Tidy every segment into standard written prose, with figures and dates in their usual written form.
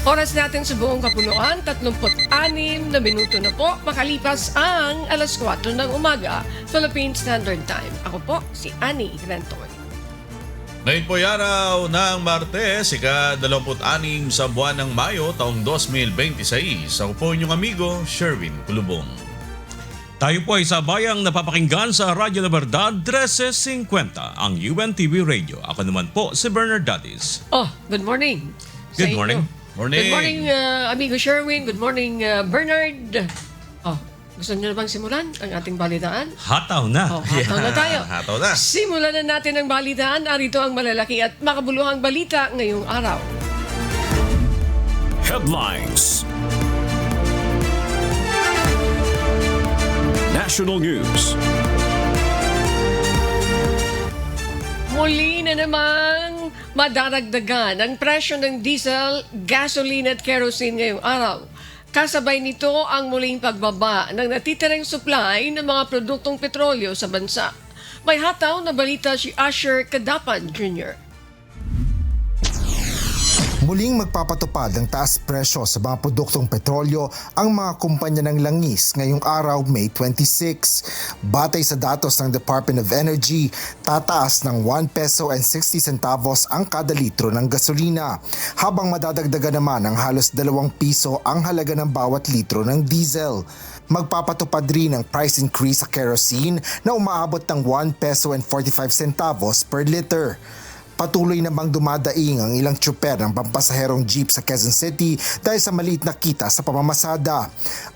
Oras natin sa buong kapuluan, 36 na minuto na po, makalipas ang alas 4 ng umaga, Philippine Standard Time. Ako po, si Annie Granton. Ngayon po araw ng Martes, ika-26 sa buwan ng Mayo, taong 2026. Ako po inyong amigo, Sherwin Kulubong. Tayo po ay sabayang napapakinggan sa Radyo La Verdad 1350, ang UNTV Radio. Ako naman po si Bernard Dadis. Oh, good morning. Good morning. Morning. Good morning, amigo Sherwin. Good morning, Bernard. Oh, gusto niyo na bang simulan ang ating balitaan? Hataw na. Oh, hataw na tayo. Hataw na. Simulan na natin ang balitaan. Arito ang malalaki at makabuluhang balita ngayong araw. Headlines. National News. Muli na namang madaragdagan ang presyo ng diesel, gasoline at kerosene ngayong araw. Kasabay nito ang muling pagbaba ng natitirang supply ng mga produktong petrolyo sa bansa. May hataw na balita si Asher Kadapan Jr. Muling magpapatupad ng taas presyo sa mga produktong petrolyo ang mga kumpanya ng langis ngayong araw, May 26. Batay sa datos ng Department of Energy, tataas ng 1 peso and 60 centavos ang kada litro ng gasolina, habang madadagdagan naman ng halos 2 piso ang halaga ng bawat litro ng diesel. Magpapatupad rin ang price increase sa kerosene na umaabot ng 1 peso and 45 centavos per liter. Patuloy namang dumadaing ang ilang tsuper ng pampasaherong jeep sa Quezon City dahil sa maliit na kita sa pamamasada.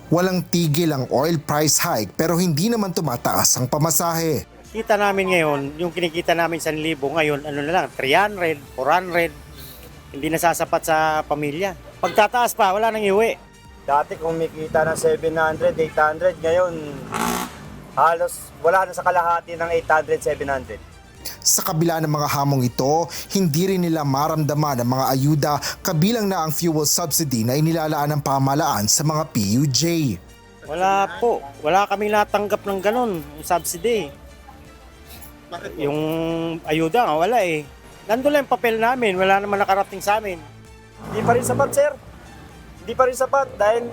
Walang tigil ang oil price hike pero hindi naman tumataas ang pamasahe. Kita namin ngayon, yung kinikita namin sa 1,000 ngayon, ano na lang, 300, 400, hindi nasasapat sa pamilya. Pagtataas pa, wala nang iuwi. Dati kung may kita ng 700, 800, ngayon halos wala na sa kalahati ng 800, 700. Sa kabila ng mga hamong ito, hindi rin nila maramdaman ang mga ayuda kabilang na ang fuel subsidy na inilalaan ng pamahalaan sa mga PUJ. Wala po, wala kaming natanggap ng ganun, yung subsidy. Yung ayuda nga wala eh. Nandun lang yung papel namin, wala naman nakarating sa amin. Hindi pa rin sapat, sir. Hindi pa rin sapat dahil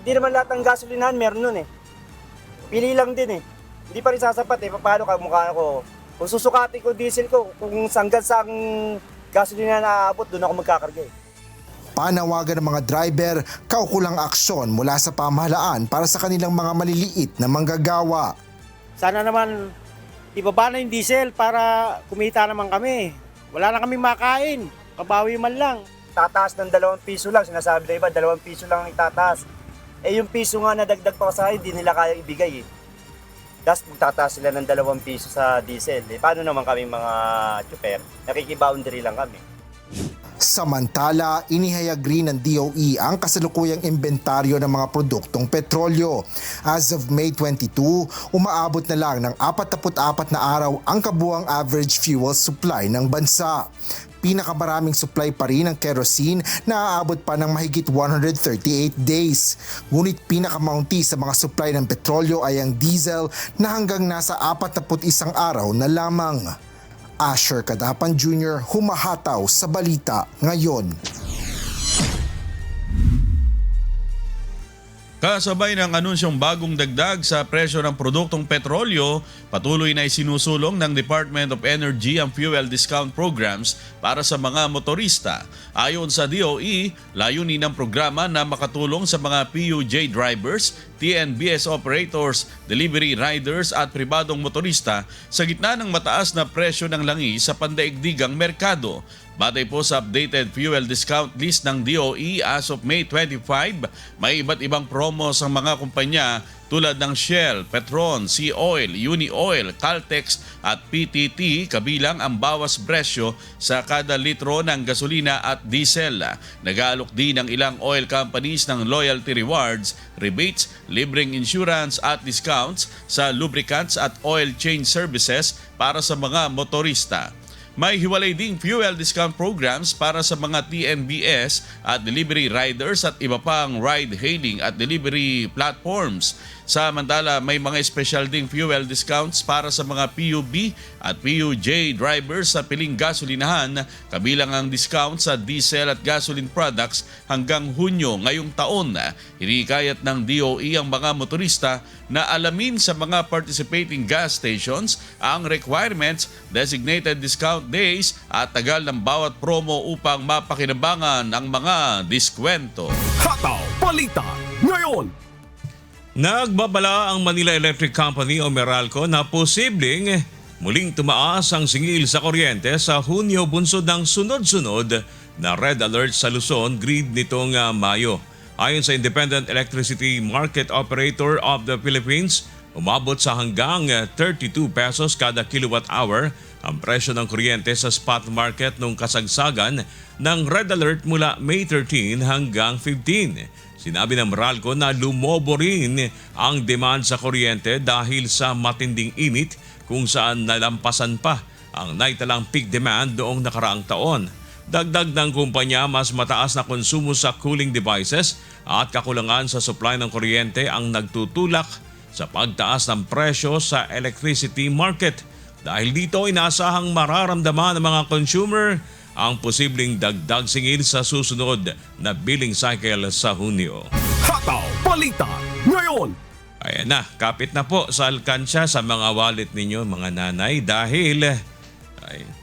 hindi naman lahat ng gasolinahan meron nun eh. Pili lang din eh. Hindi pa rin sasapat eh. Paano ka mukha ko? Kung susukatin ko diesel ko, kung hanggang sa gasolina na aabot, doon ako magkakarga eh. Panawagan ng mga driver, kaukulang aksyon mula sa pamahalaan para sa kanilang mga maliliit na manggagawa. Sana naman ibaba na yung diesel para kumita naman kami. Wala na kaming makain, kabawi man lang. Tataas ng 2 piso lang, sinasabi na iba, 2 piso lang ang itataas. Eh yung piso nga na dagdag pa sa akin, hindi nila kaya ibigay eh. Tapos magtataas sila ng 2 piso sa diesel. Eh, paano naman kami mga tsuper? Nakikiboundary lang kami. Samantala, inihayag rin ng DOE ang kasalukuyang inventaryo ng mga produktong petrolyo. As of May 22, umaabot na lang ng 44 na araw ang kabuang average fuel supply ng bansa. Pinakamaraming supply pa rin ng kerosene na aabot pa ng mahigit 138 days. Ngunit pinakamaunti sa mga supply ng petrolyo ay ang diesel na hanggang nasa 41 araw na lamang. Asher Kadapan Jr. humahataw sa balita ngayon. Kasabay ng anunsyong bagong dagdag sa presyo ng produktong petrolyo, patuloy na isinusulong ng Department of Energy ang fuel discount programs para sa mga motorista. Ayon sa DOE, layunin ng programa na makatulong sa mga PUJ drivers, TNBS operators, delivery riders at pribadong motorista sa gitna ng mataas na presyo ng langis sa pandaigdigang merkado. Batay po sa updated fuel discount list ng DOE as of May 25, may iba't ibang promo sa mga kumpanya tulad ng Shell, Petron, Sea Oil, Uni Oil, Caltex at PTT, kabilang ang bawas presyo sa kada litro ng gasolina at diesel. Nag-aalok din ng ilang oil companies ng loyalty rewards, rebates, libreng insurance at discounts sa lubricants at oil change services para sa mga motorista. May hiwalay ding fuel discount programs para sa mga TNBS at delivery riders at iba pang ride-hailing at delivery platforms. Samantala, may mga special ding fuel discounts para sa mga PUB at PUJ drivers sa piling gasolinahan, kabilang ang discount sa diesel at gasoline products hanggang Hunyo ngayong taon. Hinikayat ng DOE ang mga motorista na alamin sa mga participating gas stations ang requirements, designated discount days at tagal ng bawat promo upang mapakinabangan ang mga diskwento. Hataw Balita ngayon. Nagbabala ang Manila Electric Company o Meralco na posibleng muling tumaas ang singil sa kuryente sa Hunyo bunsod ng sunod-sunod na red alert sa Luzon grid nitong Mayo. Ayon sa Independent Electricity Market Operator of the Philippines, umabot sa hanggang 32 pesos kada kilowatt hour ang presyo ng kuryente sa spot market nung kasagsagan ng red alert mula May 13 hanggang 15. Sinabi ng Meralco na lumobo rin ang demand sa kuryente dahil sa matinding init kung saan nalampasan pa ang naitalang peak demand noong nakaraang taon. Dagdag ng kumpanya, mas mataas na konsumo sa cooling devices at kakulangan sa supply ng kuryente ang nagtutulak sa pagtaas ng presyo sa electricity market. Dahil dito, inaasahang mararamdaman ng mga consumer ang posibleng dagdag singil sa susunod na billing cycle sa Hunyo. Hataw Balita ngayon. Ayan na, kapit na po sa alkansya sa mga wallet ninyo mga nanay dahil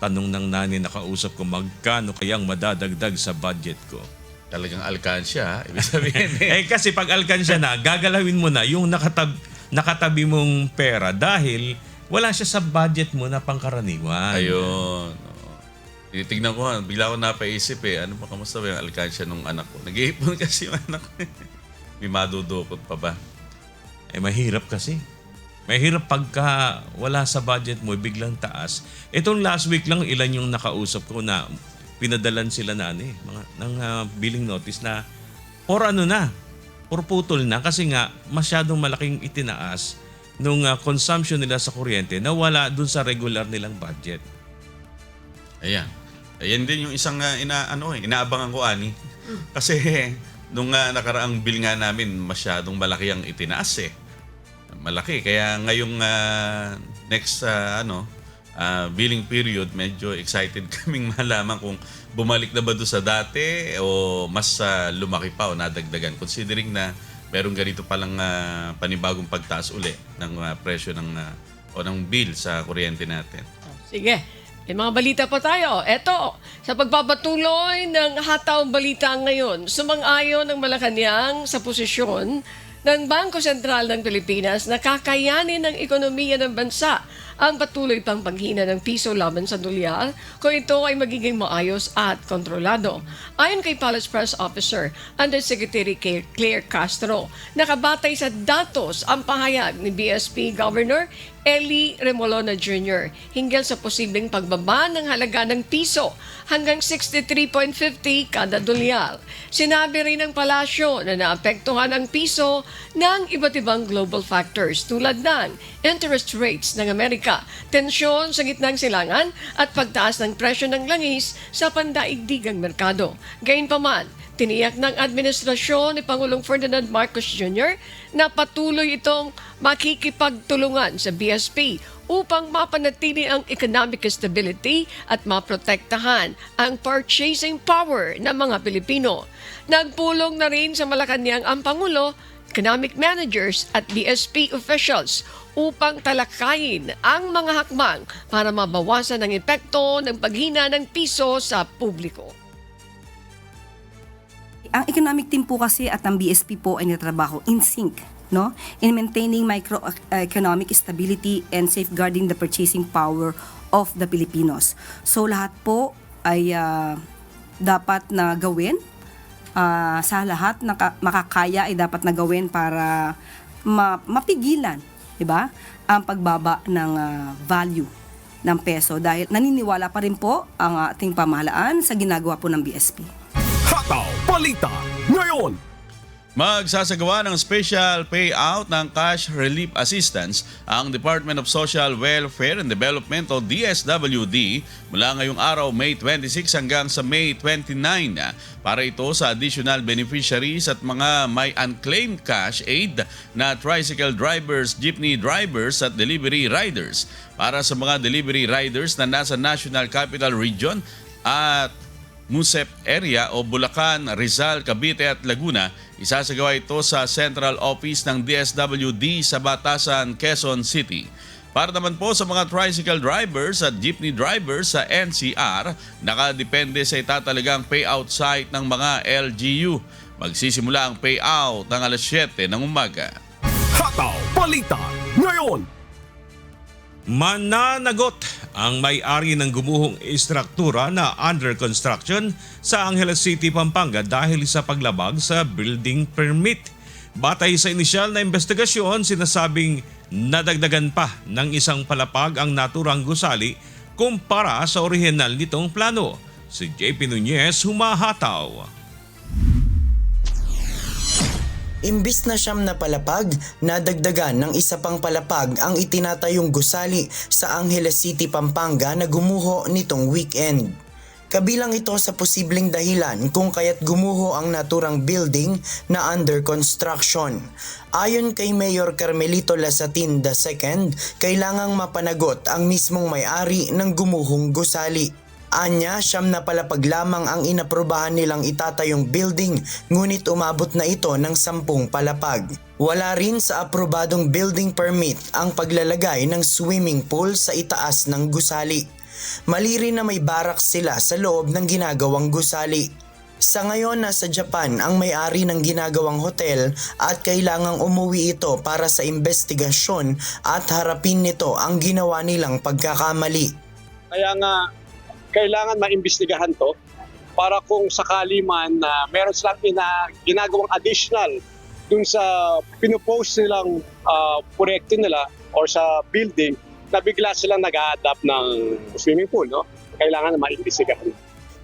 tanong ng nanay na kausap ko magkano kayang madadagdag sa budget ko. Talagang alkansya, ibig sabihin Kasi pag alkansya na, gagalawin mo na yung nakatabi mong pera dahil wala siya sa budget mo na pangkaraniwan. Ayun. Tinitignan ko, bigla ko napaisip ano ba, kamusta ba yung alkansya nung anak ko? Nag-iipon kasi yung anak ko. May madudukot pa ba? Mahirap kasi. Mahirap pagka wala sa budget mo, biglang taas. Itong last week lang, ilan yung nakausap ko na pinadalan sila na ng billing notice na or putol na kasi nga masyadong malaking itinaas nung consumption nila sa kuryente na wala dun sa regular nilang budget. Ayan. Ayan din yung isang inaabangan ko, Ani. Kasi nung nakaraang bill nga namin, masyadong malaki ang itinaas Malaki. Kaya ngayong next billing period, medyo excited kaming malaman kung bumalik na ba doon sa dati o mas lumaki pa o nadagdagan. Considering na merong ganito palang panibagong pagtaas uli ng presyo ng bill sa kuryente natin. Sige. May mga balita pa tayo. Eto, sa pagpapatuloy ng Hataw Balita ngayon, sumang-ayon ng Malacanang sa posisyon ng Bangko Sentral ng Pilipinas na kakayanin ng ekonomiya ng bansa ang patuloy pang paghina ng piso laban sa dolyar kung ito ay magiging maayos at kontrolado. Ayon kay Palace Press Officer Undersecretary Claire Castro, nakabatay sa datos ang pahayag ni BSP Governor Eli Remolona Jr. hinggil sa posibleng pagbaba ng halaga ng piso hanggang 63.50 kada dolyar. Sinabi rin ng palasyo na naapektuhan ang piso ng iba't ibang global factors tulad ng interest rates ng Amerika, tensyon sa gitnang silangan at pagtaas ng presyo ng langis sa pandaigdigang merkado. Gayunpaman, tiniyak ng administrasyon ni Pangulong Ferdinand Marcos Jr. na patuloy itong makikipagtulungan sa BSP upang mapanatili ang economic stability at maprotektahan ang purchasing power ng mga Pilipino. Nagpulong na rin sa Malacanang ang Pangulo, economic managers at BSP officials upang talakayin ang mga hakbang para mabawasan ang epekto ng paghina ng piso sa publiko. Ang economic team po kasi at ang BSP po ay natrabaho in sync, no? In maintaining microeconomic stability and safeguarding the purchasing power of the Filipinos. So lahat po ay dapat na gawin. Sa lahat na makakaya ay dapat na gawin para mapigilan, di ba? Ang pagbaba ng value ng peso dahil naniniwala pa rin po ang ating pamahalaan sa ginagawa po ng BSP. Hataw Balita ngayon. Magsasagawa ng special payout ng cash relief assistance ang Department of Social Welfare and Development o DSWD mula ngayong araw May 26 hanggang sa May 29 para ito sa additional beneficiaries at mga may unclaimed cash aid na tricycle drivers, jeepney drivers at delivery riders. Para sa mga delivery riders na nasa National Capital Region at Musep area o Bulacan, Rizal, Cavite at Laguna, isasagawa ito sa Central Office ng DSWD sa Batasan, Quezon City. Para naman po sa mga tricycle drivers at jeepney drivers sa NCR, nakadepende sa itatalagang payout site ng mga LGU. Magsisimula ang payout ng alas 7 ng umaga. Hataw Balita ngayon. Mananagot ang may-ari ng gumuhong istruktura na under construction sa Angeles City, Pampanga dahil sa paglabag sa building permit. Batay sa inisyal na investigasyon, sinasabing nadagdagan pa ng isang palapag ang naturang gusali kumpara sa orihinal nitong plano. Si JP Nunez humahataw. Imbis na siyam na palapag, nadagdagan ng isa pang palapag ang itinatayong gusali sa Angeles City, Pampanga na gumuho nitong weekend. Kabilang ito sa posibleng dahilan kung kaya't gumuho ang naturang building na under construction. Ayon kay Mayor Carmelito Lasatin II, kailangang mapanagot ang mismong may-ari ng gumuhong gusali. Anya, siyam na palapag lamang ang inaprubahan nilang itatayong building, ngunit umabot na ito ng 10 palapag. Wala rin sa aprobadong building permit ang paglalagay ng swimming pool sa itaas ng gusali. Mali rin na may barak sila sa loob ng ginagawang gusali. Sa ngayon, nasa Japan ang may-ari ng ginagawang hotel at kailangang umuwi ito para sa investigasyon at harapin nito ang ginawa nilang pagkakamali. Kaya nga, kailangan maimbestigahan to para kung sakali man na meron silang ginagawang additional dun sa pinupost nilang proyekto nila or sa building na bigla silang nag-a-adapt ng swimming pool, no? Kailangan na maimbestigahan.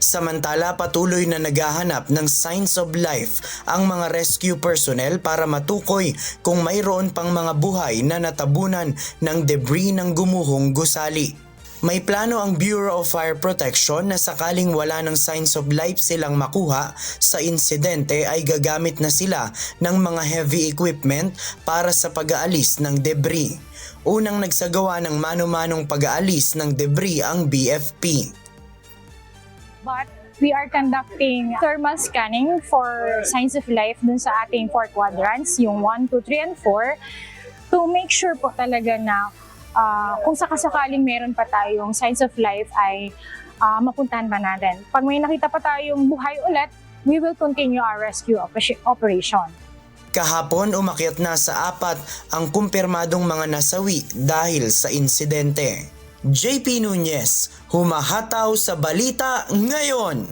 Samantala, patuloy na naghahanap ng signs of life ang mga rescue personnel para matukoy kung mayroon pang mga buhay na natabunan ng debris ng gumuhong gusali. May plano ang Bureau of Fire Protection na sakaling wala ng signs of life silang makuha sa insidente ay gagamit na sila ng mga heavy equipment para sa pag-aalis ng debris. Unang nagsagawa ng mano-manong pag-aalis ng debris ang BFP. But we are conducting thermal scanning for signs of life dun sa ating 4 quadrants, yung 1, 2, 3, and 4, to make sure po talaga na kung sakasakaling meron pa tayong signs of life ay mapuntahan pa natin. Pag may nakita pa tayong buhay ulit, we will continue our rescue operation. Kahapon umakyat na sa 4 ang kumpirmadong mga nasawi dahil sa insidente. JP Nunez, humahataw sa balita ngayon.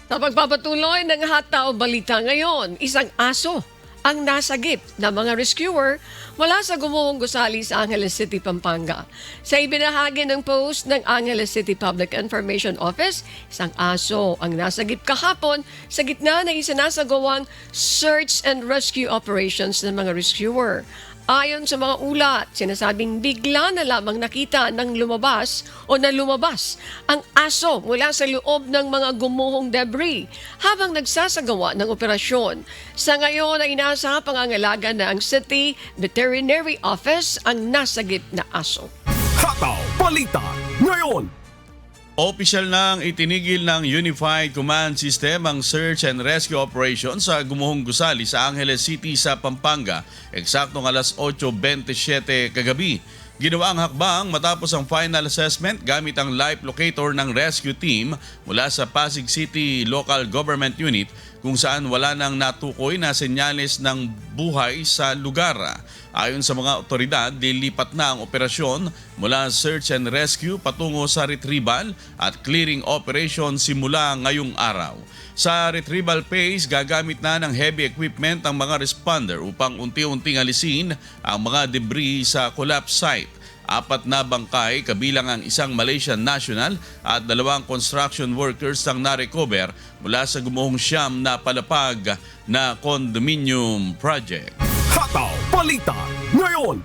Sa pagpapatuloy ng Hataw Balita ngayon, isang aso ang nasagip ng mga rescuer mula sa gumuhong gusali sa Angeles City, Pampanga. Sa ibinahagi ng post ng Angeles City Public Information Office, isang aso ang nasagip kahapon sa gitna ng isinasagawang search and rescue operations ng mga rescuer. Ayon sa mga ulat, sinasabing bigla na lamang nakita ng lumabas ang aso mula sa loob ng mga gumuhong debris habang nagsasagawa ng operasyon. Sa ngayon ay nasa pangangalaga na ang City Veterinary Office ang nasagip na aso. Hataw Balita ngayon. Opisyal nang itinigil ng Unified Command System ang search and rescue operation sa gumuhong gusali sa Angeles City sa Pampanga, eksaktong alas 8:27 kagabi. Ginawa ang hakbang matapos ang final assessment gamit ang live locator ng rescue team mula sa Pasig City Local Government Unit kung saan wala nang natukoy na senyales ng buhay sa lugar. Ayon sa mga otoridad, lilipat na ang operasyon mula search and rescue patungo sa retrieval at clearing operation simula ngayong araw. Sa retrieval phase, gagamit na ng heavy equipment ang mga responder upang unti-unting alisin ang mga debris sa collapse site. 4 na bangkay kabilang ang isang Malaysian national at 2 construction workers ang narecover mula sa gumuhong siyam na palapag na condominium project. Hataw Balita ngayon.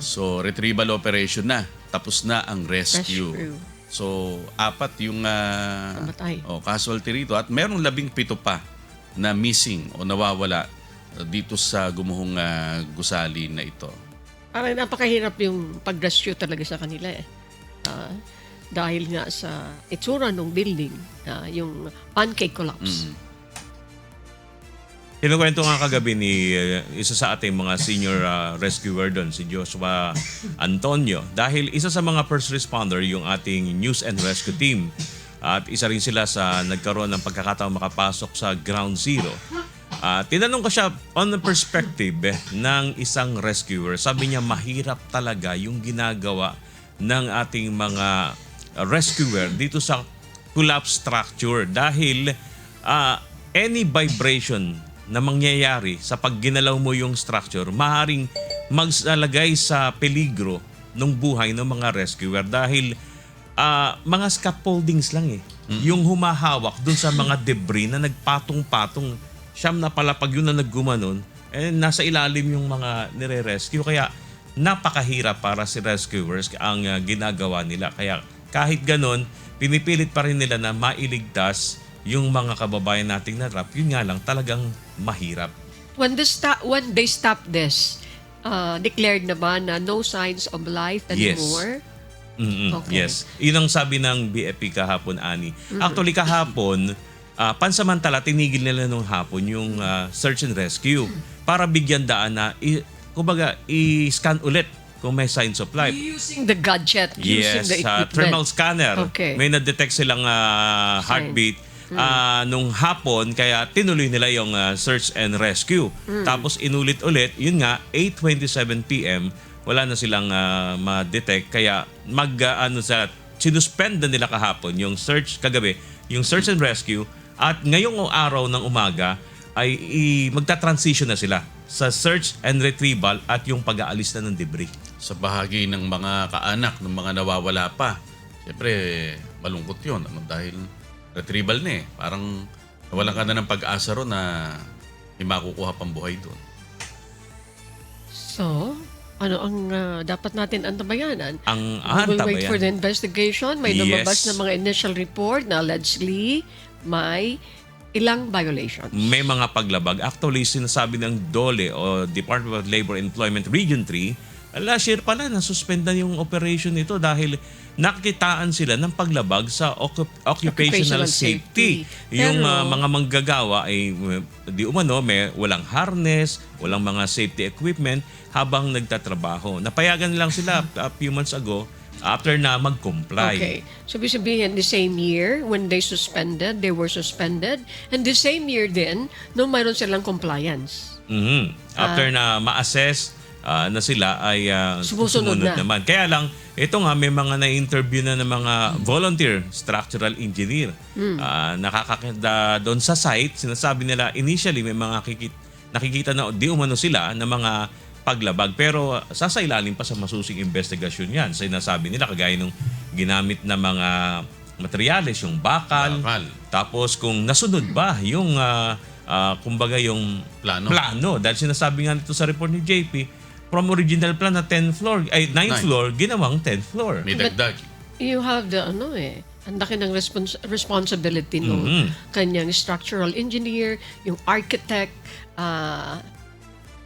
So retrieval operation na. Tapos na ang rescue. So 4 yung Namatay. casualty rito at merong 17 pa na missing o nawawala dito sa gumuhong gusali na ito. Parang napakahirap yung pag-rescue talaga sa kanila eh. Dahil nga sa itsura ng building, yung pancake collapse. Kinukwento nga kagabi ni isa sa ating mga senior rescuer doon, si Joshua Antonio. Dahil isa sa mga first responder yung ating news and rescue team. At isa rin sila sa nagkaroon ng pagkakataong makapasok sa ground zero. Tinanong ko siya on the perspective ng isang rescuer. Sabi niya mahirap talaga yung ginagawa ng ating mga rescuer dito sa collapse structure dahil any vibration na mangyayari sa pag ginalaw mo yung structure maaaring magsalagay sa peligro ng buhay ng mga rescuer dahil mga scaffoldings lang yung humahawak dun sa mga debris na nagpatong-patong. Siyam na palapag yun na naggumanon, nasa ilalim yung mga nire-rescue. Kaya napakahirap para si rescuers ang ginagawa nila. Kaya kahit ganon, pinipilit pa rin nila na mailigtas yung mga kababayan nating narap. Yun nga lang, talagang mahirap. When they stop this, declared na ba na no signs of life anymore? Okay. Yes. Yun ang sabi ng BFP kahapon, Ani. Actually, kahapon, pansamantala, tinigil nila nung hapon yung search and rescue para bigyan daan na, i-scan ulit kung may signs of life. Using the gadget, using the equipment. Thermal scanner. Okay. May na-detect silang heartbeat nung hapon, kaya tinuloy nila yung search and rescue. Tapos inulit ulit, yun nga, 8:27 p.m., wala na silang ma-detect, kaya sinuspend na nila kahapon yung search, kagabi, yung search and rescue, at ngayong araw ng umaga ay magta-transition na sila sa search and retrieval at yung pag-aalis na ng debris. Sa bahagi ng mga kaanak ng mga nawawala pa, siyempre malungkot yun. Dahil retrieval na Parang nawalan ka na ng pag-asa ron na may makukuha pang buhay doon. So, ano ang dapat natin antabayanan? Ang We will wait antabayan. for the investigation. May lumabas na mga initial report na allegedly may ilang violation. May mga paglabag. Actually, sinasabi ng DOLE o Department of Labor Employment Region 3, last year pala nasuspendan yung operation nito dahil nakikitaan sila ng paglabag sa occupational safety. Yung mga manggagawa ay di umano walang harness, walang mga safety equipment habang nagtatrabaho. Napayagan lang sila a few months ago after na mag-comply. Okay. So, ibig sabihin, the same year, when they were suspended, and the same year din, nung mayroon silang compliance. After na ma-assess na sila ay sumunod naman. Kaya lang, ito nga, may mga na-interview na ng mga volunteer structural engineer. Nakakakita doon sa site, sinasabi nila, initially, may mga nakikita na di umano sila na mga paglabag, pero sasailalim pa sa masusing investigasyon yan. Sinasabi nila kagaya nung ginamit na mga materyales, yung bakal. Tapos kung nasunod ba yung kumbaga yung plano. Dahil sinasabi nga nito sa report ni JP, from original plan na 9th floor, ginawang 10th floor. May dagdag. You have the ang laki ng responsibility ng kanyang structural engineer, yung architect,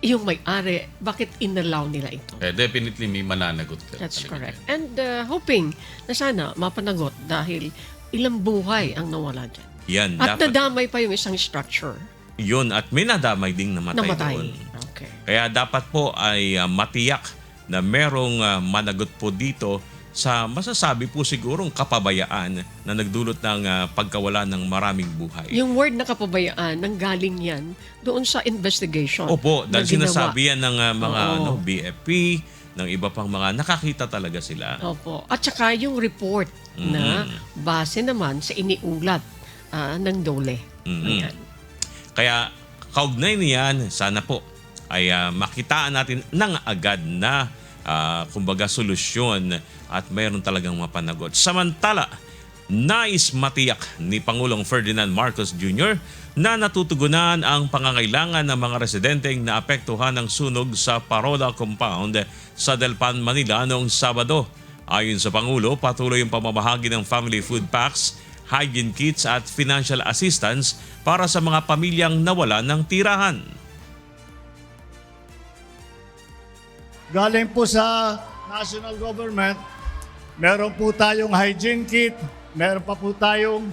yung may-ari, bakit inalaw nila ito? Definitely may mananagot. That's correct. And hoping na sana mapanagot dahil ilang buhay ang nawala dyan. Yan, at dapat, nadamay pa yung isang structure. Yun, at may nadamay ding namatay doon. Okay. Kaya dapat po ay matiyak na merong managot po dito sa masasabi po sigurong kapabayaan na nagdulot ng pagkawala ng maraming buhay. Yung word na kapabayaan, nanggaling yan doon sa investigation. Opo, dahil sinasabi yan ng mga BFP, ng iba pang mga nakakita talaga sila. Opo. At saka yung report na base naman sa iniulat ng DOLE. Ayan. Kaya kaugnay niyan, sana po ay makitaan natin ng agad na kumbaga solusyon at mayroon talagang mapanagot. Samantala, nais matiyak ni Pangulong Ferdinand Marcos Jr. na natutugunan ang pangangailangan ng mga residenteng naapektuhan ng sunog sa Parola Compound sa Delpan, Manila noong Sabado. Ayon sa Pangulo, patuloy ang pamamahagi ng family food packs, hygiene kits at financial assistance para sa mga pamilyang nawalan ng tirahan. Galing po sa national government, meron po tayong hygiene kit, meron pa po tayong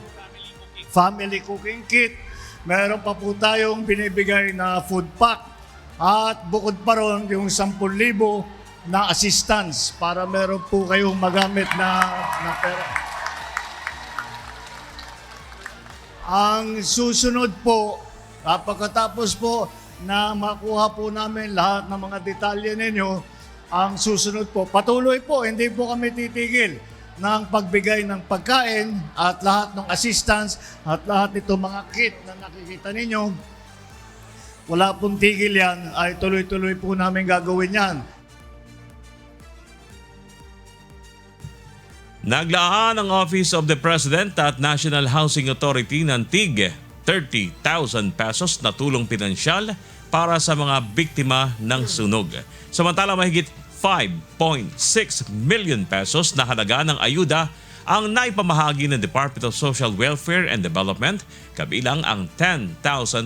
family cooking kit, meron pa po tayong binibigay na food pack, at bukod pa ron yung 10,000 na assistance para meron po kayong magamit na pera. Ang susunod po, pagkatapos po na makuha po namin lahat ng mga detalye ninyo, ang susunod po, patuloy po, hindi po kami titigil ng pagbigay ng pagkain at lahat ng assistance at lahat nito mga kit na nakikita ninyo. Wala pong tigil yan, ay tuloy-tuloy po namin gagawin yan. Naglaan ang Office of the President at National Housing Authority ng TIG 30,000 pesos na tulong pinansyal para sa mga biktima ng sunog. Samantala, mahigit 5.6 million pesos na halaga ng ayuda ang naipamahagi ng Department of Social Welfare and Development, kabilang ang 10,000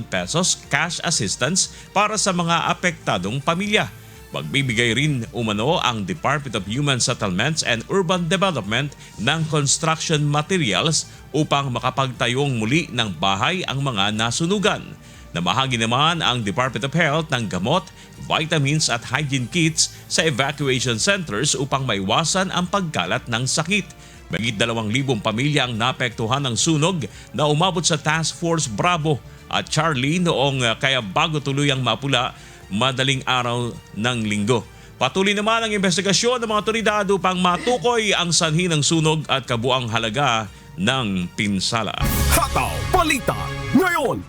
pesos cash assistance para sa mga apektadong pamilya. Magbibigay rin umano ang Department of Human Settlements and Urban Development ng construction materials upang makapagtayong muli ng bahay ang mga nasunugan. Namahagi naman ang Department of Health ng gamot, vitamins at hygiene kits sa evacuation centers upang maiwasan ang pagkalat ng sakit. Mahigit 2,000 pamilya ang naapektuhan ng sunog na umabot sa Task Force Bravo at Charlie noong kaya bago tuluyang mapula madaling araw ng Linggo. Patuloy naman ang investigasyon ng mga otoridad upang matukoy ang sanhi ng sunog at kabuang halaga ng pinsala. Hataw Balita ngayon.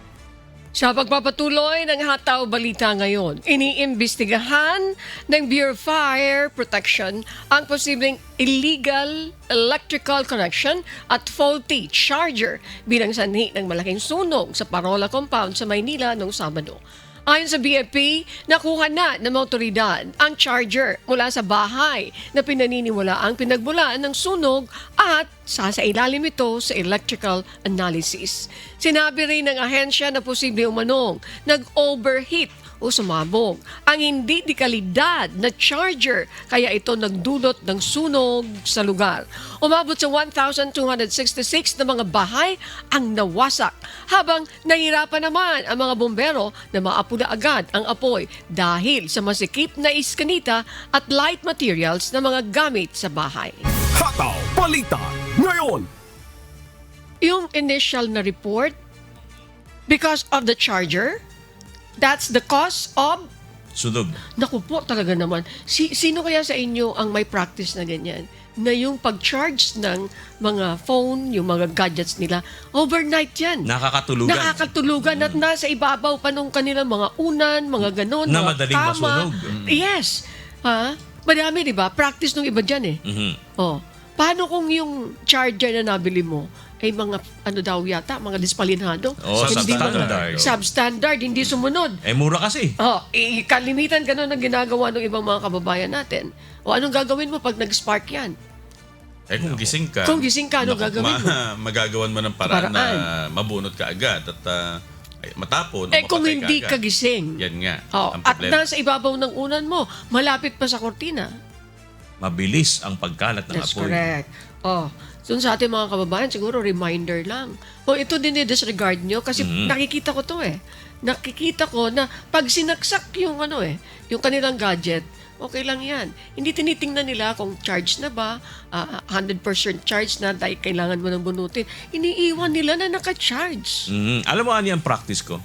Sa pagpapatuloy ng Hataw Balita ngayon, iniimbestigahan ng Bureau of Fire Protection ang posibleng illegal electrical connection at faulty charger bilang sanhi ng malaking sunog sa Parola Compound sa Maynila noong Sabado. Ayon sa BFP, nakuha na ng mga otoridad ang charger mula sa bahay na pinaniniwala ang pinagmulan ng sunog at sasailalim ito sa electrical analysis. Sinabi rin ng ahensya na posible umanong nag-overheat o sumabog ang hindi dekalidad na charger kaya ito nagdulot ng sunog sa lugar. Umabot sa 1,266 na mga bahay ang nawasak habang nahirapan naman ang mga bumbero na maapula agad ang apoy dahil sa masikip na iskanita at light materials na mga gamit sa bahay. Hataw Balita ngayon. Yung initial na report, because of the charger, that's the cause of Sunog. Naku po, talaga naman. Sino kaya sa inyo ang may practice na ganyan? Na yung pag-charge ng mga phone, yung mga gadgets nila, overnight yan. Nakakatulugan. Nakakatulugan at nasa ibabaw pa nung kanilang mga unan, mga ganon, Na mga madaling kama. masunog. Yes. Ha? Madami, di ba? Practice nung iba dyan eh. Oh. Paano kung yung charger na nabili mo ay mga ano daw yata, mga dispalinado? Oh, substandard. Substandard, hindi sumunod. Mura kasi. Oh, kalimitan ganun ang ginagawa ng ibang mga kababayan natin. O anong gagawin mo pag nag-spark yan? Kung gising ka, Kung gising ka, ano gagawin mo? magagawan mo ng paraan na mabunot ka agad at matapon o kung mapatay hindi ka ka agad. gising. Yan nga. Oh, ang at problema. nasa ibabaw ng unan mo, malapit pa sa kortina. Mabilis ang pagkalat ng That's apoy. correct. Oh, so sa ating mga kababayan, siguro reminder lang. O ito din i-disregard nyo kasi nakikita ko to eh. Nakikita ko na pag sinaksak yung yung kanilang gadget, okay lang yan. Hindi tinitingnan nila kung charge na ba, 100% charge na dahil kailangan mo nang bunutin. Iniiwan nila na naka-charge. Alam mo ano yung practice ko?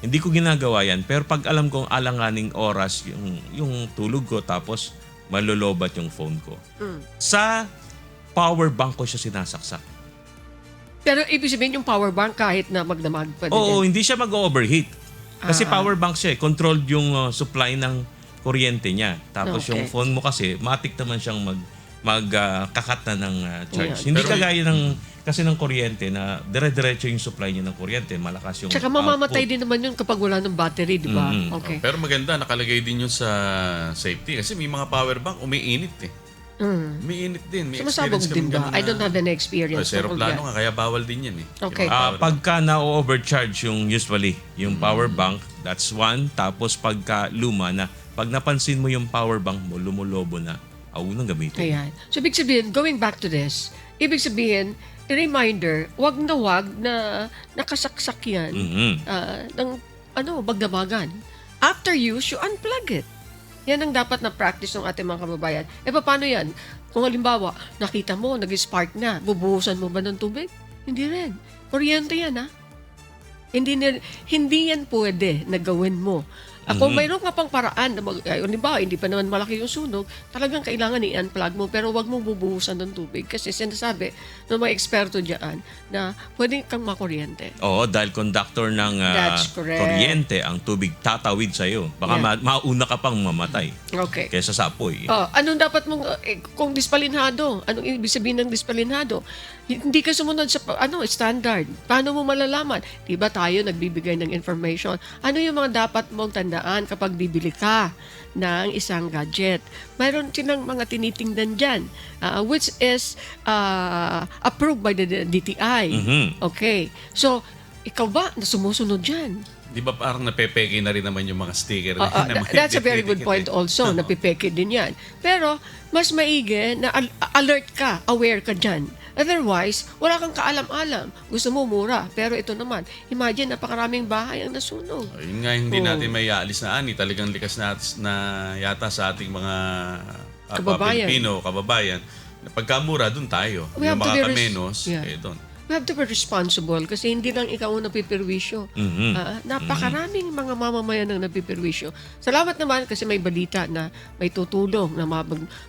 Hindi ko ginagawa yan, pero pag alam kong alanganing oras yung tulog ko tapos malolobat yung phone ko. Sa power bank ko siya sinasaksak. Pero ibig sabihin yung power bank kahit na magdamag pa din. Oo, hindi siya mag-overheat. Kasi power bank siya eh. Controlled yung supply ng kuryente niya. Tapos Okay. yung phone mo kasi, matik naman siyang magkakat na ng charge. Ayan. Hindi Pero- kagaya ng kuryente na dire-diretso yung supply niya ng kuryente, malakas yung Tsaka mamamatay output. din naman yun kapag wala ng battery, di ba? Mm-mm. Okay. Pero maganda, nakalagay din yun sa safety. Kasi may mga power bank, umiinit eh. Umiinit din. May Sumasabog experience din kami ba? ganun I don't have any experience. Sa aeroplano tungkol nga, kaya bawal din yan eh. Okay. Yung power bank. Pagka na-overcharge yung power bank, that's one. Tapos pagka luma na, pag napansin mo yung power bank mo, lumulobo na, nang gamitin. Ayan. So, ibig sabihin, going back to this, ibig sabihin, reminder, wag na nakasaksak yan ng bagdabagan. After use, you unplug it. Yan ang dapat na practice ng ating mga kababayan. Paano yan? Kung halimbawa, nakita mo, nag-spark na, bubuhusan mo ba ng tubig? Hindi rin. Kuryente yan, ha? Hindi yan pwede na gawin mo. Kung mayroon ka pang paraan na halimbawa, hindi pa naman malaki yung sunog, talagang kailangan i-unplug mo pero wag mong bubuhusan ng tubig kasi sinasabi ng mga eksperto diyan na pwede kang makuryente. Oo, dahil conductor ng That's correct. kuryente ang tubig tatawid sa iyo. Baka mauna ka pang mamatay Okay. kaysa sa apoy. Anong dapat mong kung dispalinhado? Anong ibig sabihin ng dispalinhado? Hindi ka sumunod sa standard. Paano mo malalaman? 'Di ba tayo nagbibigay ng information? Ano yung mga dapat mong tandaan kapag bibili ka ng isang gadget? Mayroon silang mga tinitingnan diyan which is approved by the DTI. Okay. So, ikaw ba sumusunod diyan? Di ba parang napepeke na rin naman yung mga sticker? That's a very good point also. Napipeke din yan. Pero, mas maigi na alert ka, aware ka dyan. Otherwise, wala kang kaalam-alam. Gusto mo mura. Pero ito naman, imagine, napakaraming bahay ang nasunog. Yun nga hindi natin may aalis na ani. Talagang likas na yata sa ating mga Kababayan. Pilipino, kababayan. Pagkamura, dun tayo. We have Yung to mga be kamenos, dun. We have to be responsible kasi hindi lang ikaw ang napipirwisyo. Napakaraming mga mamamayan ang napipirwisyo. Salamat naman kasi may balita na may tutulong na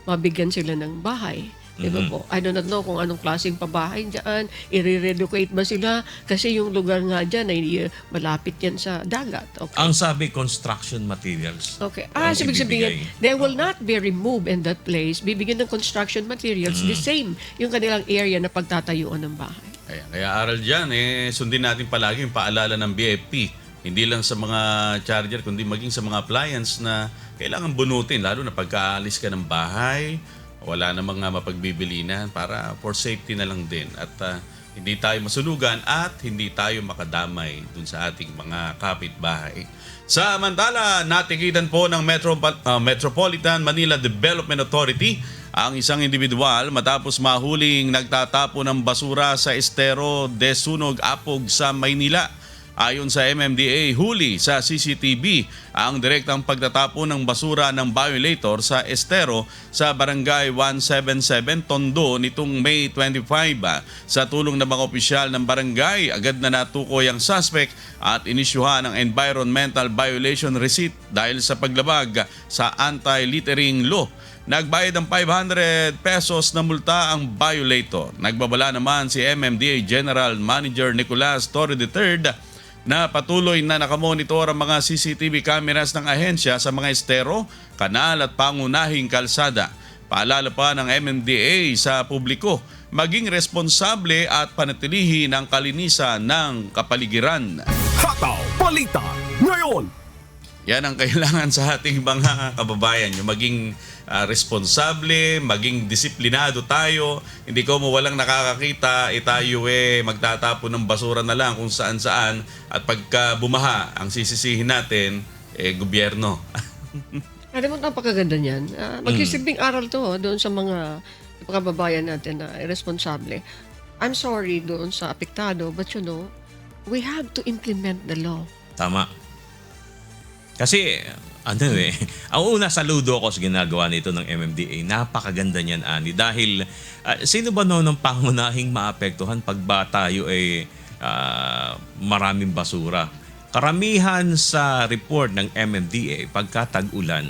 mabigyan sila ng bahay. Diba po? I do not know kung anong klaseng pabahay dyan. I-relocate ba sila? Kasi yung lugar nga dyan ay malapit yan sa dagat. Okay. Ang sabi, construction materials. Okay. ang Ibig sabihin, ibibigay. they will not be removed in that place. Bibigyan ng construction materials the same yung kanilang area na pagtatayuan ng bahay. Kaya aral dyan, sundin natin palagi yung paalala ng BFP. Hindi lang sa mga charger, kundi maging sa mga appliance na kailangan bunutin, lalo na pagkaalis ka ng bahay, wala na mga mapagbibilinan para for safety na lang din. At hindi tayo masunugan at hindi tayo makadamay dun sa ating mga kapitbahay. Samantala, natikitan po ng Metropolitan Manila Development Authority ang isang individual matapos mahuling nagtatapo ng basura sa estero de Sunog, Apog sa Maynila. Ayon sa MMDA, huli sa CCTV ang direktang pagtatapo ng basura ng violator sa estero sa Barangay 177 Tondo nitong May 25. Sa tulong ng mga opisyal ng barangay, agad na natukoy ang suspect at inisyuhan ng environmental violation receipt dahil sa paglabag sa anti-littering law. Nagbayad ng 500 pesos na multa ang violator. Nagbabala naman si MMDA General Manager Nicolas Torre III na patuloy na nakamonitor ang mga CCTV cameras ng ahensya sa mga estero, kanal at pangunahing kalsada. Paalala pa ng MMDA sa publiko, maging responsable at panatilihin ang kalinisan ng kapaligiran. Hataw Balita ngayon. Yan ang kailangan sa ating mga kababayan, yung maging responsable, maging disiplinado tayo. Hindi ko mo walang nakakakita, tayo magtatapo ng basura na lang kung saan-saan at pagka bumaha, ang sisisihin natin, gobyerno. Alam mo, napakaganda niyan. Magsisilbing aral to doon sa mga kababayan natin na irresponsable. I'm sorry doon sa apektado, but we have to implement the law. Tama. Kasi, ang una saludo ako sa ginagawa nito ng MMDA, napakaganda niyan, Ani. Dahil, sino ba noon ang pangunahing maapektuhan pag ba tayo maraming basura? Karamihan sa report ng MMDA, pagka tag-ulan,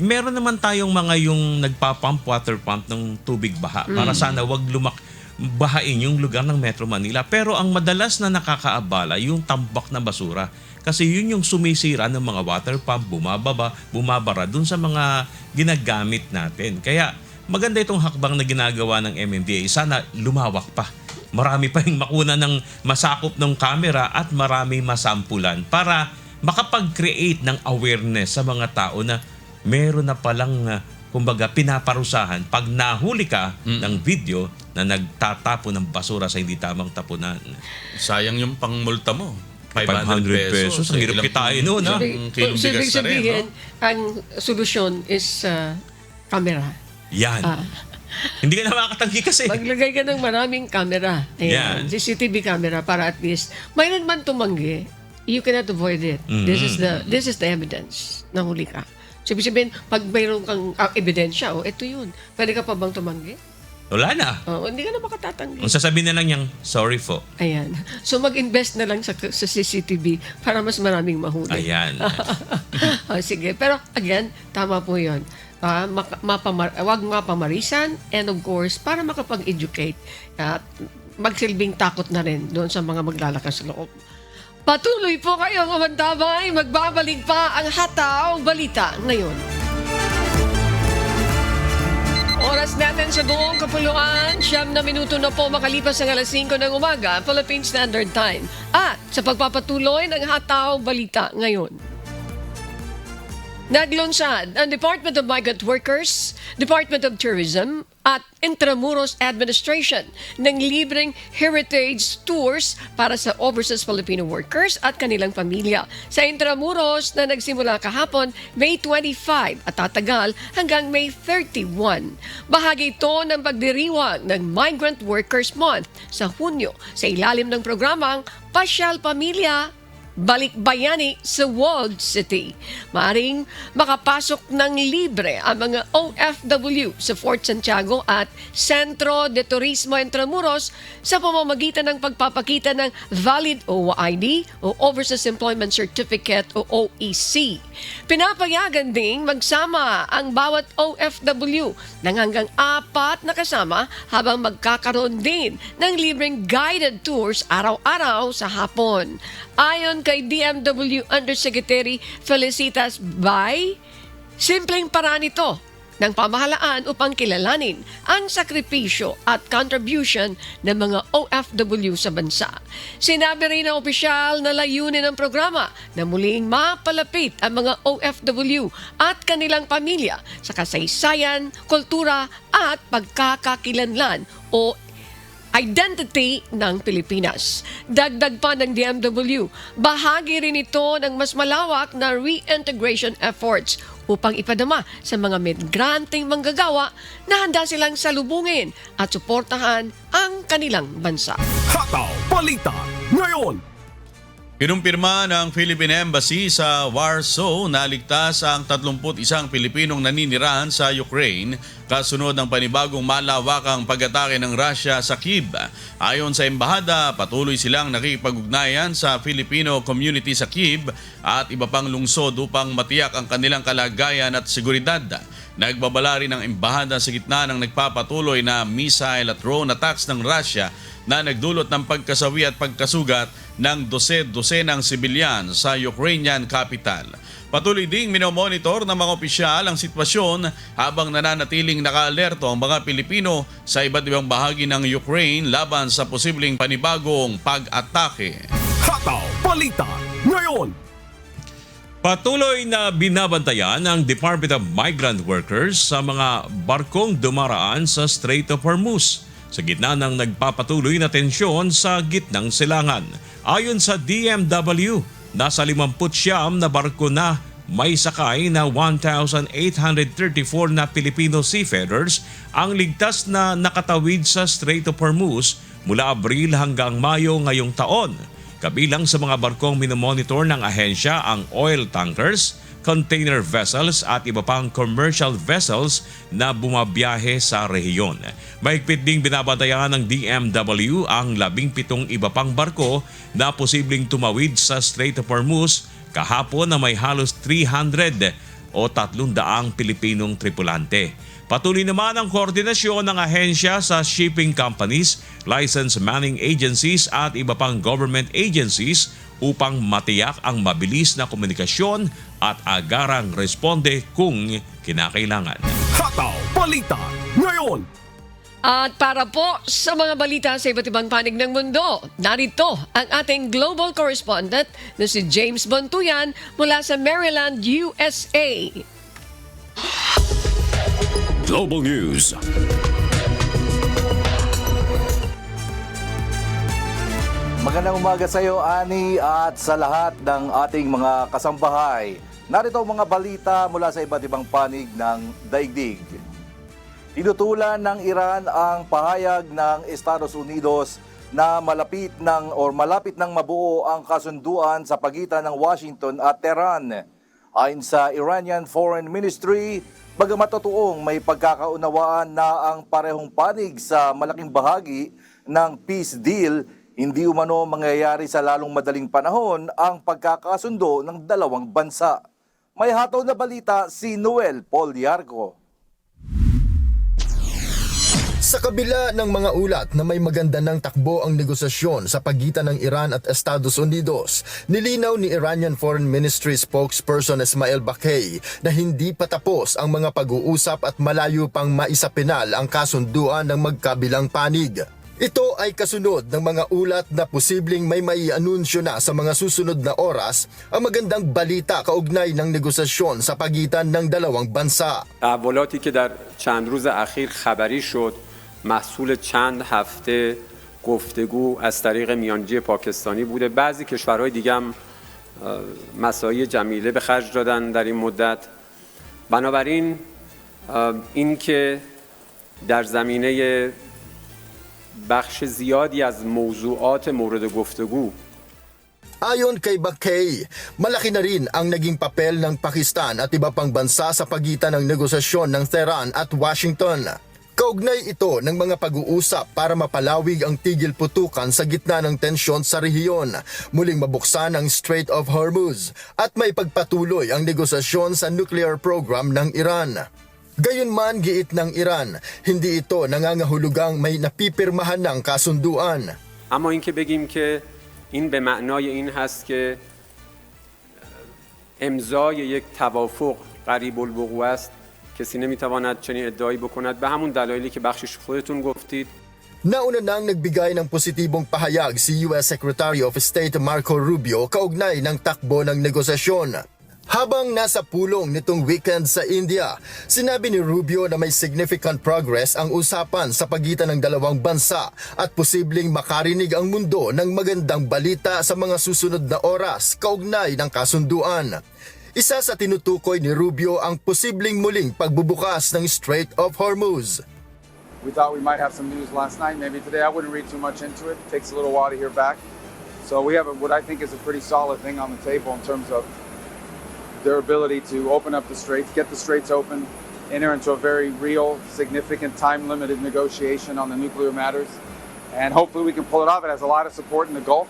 meron naman tayong mga yung nagpapump, water pump ng tubig baha para sana wag bahain yung lugar ng Metro Manila. Pero ang madalas na nakakaabala, yung tambak na basura. Kasi yun yung sumisira ng mga water pump, bumabara dun sa mga ginagamit natin. Kaya maganda itong hakbang na ginagawa ng MMDA. Sana lumawak pa. Marami pa yung makuna ng masakop ng camera at marami masampulan para makapag-create ng awareness sa mga tao na meron na palang kumbaga pinaparusahan pag nahuli ka ng video na nagtatapo ng basura sa hindi tamang tapunan. Sayang yung pangmulta mo. 500 pesos. Ang hirap kitain noon, ha? Kilong So, bigas na rin, ibig no? sabihin, ang solusyon is camera. Yan. Hindi ka na makakatanggi kasi. Maglagay ka ng maraming camera. Ayan. CCTV camera para at least mayroon man tumanggi, you cannot avoid it. This is the evidence na huli ka. So, ibig sabihin, pag mayroon kang ebidensya, ito yun. Pwede ka pa bang tumanggi? Wala na. Hindi ka na makatatanggi. Ang sasabihin na lang niyang, sorry po. Ayan. So, mag-invest na lang sa CCTV para mas maraming mahuli. Ayan. Sige. Pero, again, tama po yun. Wag mapamarisan and of course, para makapag-educate at magsilbing takot na rin doon sa mga maglalakas loob. Patuloy po kayo kumantabay. Magbabalik pa ang Hataw Balita ngayon. Oras natin sa buong kapuluan, 9 na minuto na po makalipas ang alas 5 ng umaga, Philippine Standard Time. At sa pagpapatuloy ng Hataw Balita ngayon. Naglunsad ang Department of Migrant Workers, Department of Tourism at Intramuros Administration ng libreng heritage tours para sa overseas Filipino workers at kanilang pamilya sa Intramuros na nagsimula kahapon May 25 at tatagal hanggang May 31. Bahagi ito ng pagdiriwang ng Migrant Workers Month sa Hunyo sa ilalim ng programang Pasyal Pamilya Balik Bayani sa Walled City. Maaring makapasok ng libre ang mga OFW sa Fort Santiago at Centro de Turismo Intramuros sa pamamagitan ng pagpapakita ng valid OID o Overseas Employment Certificate o OEC. Pinapayagan ding magsama ang bawat OFW ng hanggang 4 na kasama habang magkakaroon din ng libreng guided tours araw-araw sa hapon. Ayon kay DMW Undersecretary Felicitas Bay, simpleng paraan ito ng pamahalaan upang kilalanin ang sakripisyo at contribution ng mga OFW sa bansa. Sinabi rin ng opisyal na layunin ng programa na muling mapalapit ang mga OFW at kanilang pamilya sa kasaysayan, kultura at pagkakakilanlan o identity ng Pilipinas. Dagdag pa ng DMW, bahagi rin ito ng mas malawak na reintegration efforts upang ipadama sa mga migranteng manggagawa na handa silang salubungin at suportahan ang kanilang bansa. Hataw Balita ngayon. Kinumpirma ng Philippine Embassy sa Warsaw na ligtas ang 31 Pilipinong naninirahan sa Ukraine kasunod ng panibagong malawakang pag-atake ng Russia sa Kyiv. Ayon sa embahada, patuloy silang nakikipag-ugnayan sa Filipino community sa Kyiv at iba pang lungsod upang matiyak ang kanilang kalagayan at seguridad. Nagbabala rin ang embahada sa gitna ng nagpapatuloy na missile at drone attacks ng Russia na nagdulot ng pagkasawi at pagkasugat ng 12 ng sibilyan sa Ukrainian capital. Patuloy ding minomonitor ng mga opisyal ang sitwasyon habang nananatiling nakaalerto ang mga Pilipino sa iba't ibang bahagi ng Ukraine laban sa posibleng panibagong pag-atake. Hataw Balita ngayon. Patuloy na binabantayan ng Department of Migrant Workers sa mga barkong dumaraan sa Strait of Hormuz sa gitna ng nagpapatuloy na tensyon sa gitnang silangan. Ayon sa DMW, nasa 59 na barko na may sakay na 1,834 na Filipino seafarers ang ligtas na nakatawid sa Strait of Hormuz mula Abril hanggang Mayo ngayong taon. Kabilang sa mga barkong minomonitor ng ahensya ang oil tankers, container vessels at iba pang commercial vessels na bumabiyahe sa rehiyon. Mahigpit ding binabantayan ng DMW ang 17 iba pang barko na posibleng tumawid sa Strait of Hormuz kahapon na may halos 300 o 300 Pilipinong tripulante. Patuloy naman ang koordinasyon ng ahensya sa shipping companies, license manning agencies at iba pang government agencies upang matiyak ang mabilis na komunikasyon at agarang responde kung kinakailangan. Hataw Balita ngayon. At para po sa mga balita sa iba't ibang panig ng mundo, narito ang ating global correspondent na si James Bontuyan mula sa Maryland, USA. Global News. Magandang umaga sa iyo, Ani, at sa lahat ng ating mga kasambahay. Narito ang mga balita mula sa iba't ibang panig ng daigdig. Tinutulan ng Iran ang pahayag ng Estados Unidos na malapit ng mabuo ang kasunduan sa pagitan ng Washington at Tehran. Ayon sa Iranian Foreign Ministry, bagamat totoong may pagkakaunawaan na ang parehong panig sa malaking bahagi ng peace deal, hindi umano mangyayari sa lalong madaling panahon ang pagkakasundo ng dalawang bansa. May hataw na balita si Noel Poliarco. Sa kabila ng mga ulat na may maganda ng takbo ang negosasyon sa pagitan ng Iran at Estados Unidos, nilinaw ni Iranian Foreign Ministry spokesperson Ismail Baghei na hindi pa tapos ang mga pag-uusap at malayo pang maisapinal ang kasunduan ng magkabilang panig. Ito ay kasunod ng mga ulat na posibleng may maianunsyo na sa mga susunod na oras ang magandang balita kaugnay ng negosasyon sa pagitan ng dalawang bansa. تحولاتی که در چند روز اخیر خبری شد محصول چند هفته گفتگو از طریق میانجی پاکستانی بوده. بعضی کشورهای دیگه هم مساعی جمیله به خرج دادن در این مدت. بنابراین این که در زمینه بخش زیادی از موضوعات مورد گفتگو Ayon kay Baghei, malaki na rin ang naging papel ng Pakistan at iba pang bansa sa pagitan ng negosasyon ng Tehran at Washington. Kaugnay ito ng mga pag-uusap para mapalawig ang tigil putukan sa gitna ng tensyon sa rehiyon, muling mabuksan ang Strait of Hormuz at may pagpatuloy ang negosasyon sa nuclear program ng Iran. Gayunman, giit ng Iran, hindi ito nangangahulugang may napipirmahan ng kasunduan. اما اینکه بگیم که این به معنای این هست که امضای یک توافق قریب الوقوع است، کسی نمیتواند چنین ادعایی بکند به همون دلایلی که بخشش خودتون گفتید. Nauna nang nagbigay ng positibong pahayag si US Secretary of State Marco Rubio kaugnay ng takbo ng negosasyon. Habang nasa pulong nitong weekend sa India, sinabi ni Rubio na may significant progress ang usapan sa pagitan ng dalawang bansa at posibleng makarinig ang mundo ng magandang balita sa mga susunod na oras kaugnay ng kasunduan. Isa sa tinutukoy ni Rubio ang posibleng muling pagbubukas ng Strait of Hormuz. We thought we might have some news last night. Maybe today. I wouldn't read too much into it. It takes a little while to hear back. So we have what I think is a pretty solid thing on the table in terms of their ability to open up the straits, get the straits open, enter into a very real, significant, time-limited negotiation on the nuclear matters. And hopefully we can pull it off. It has a lot of support in the Gulf.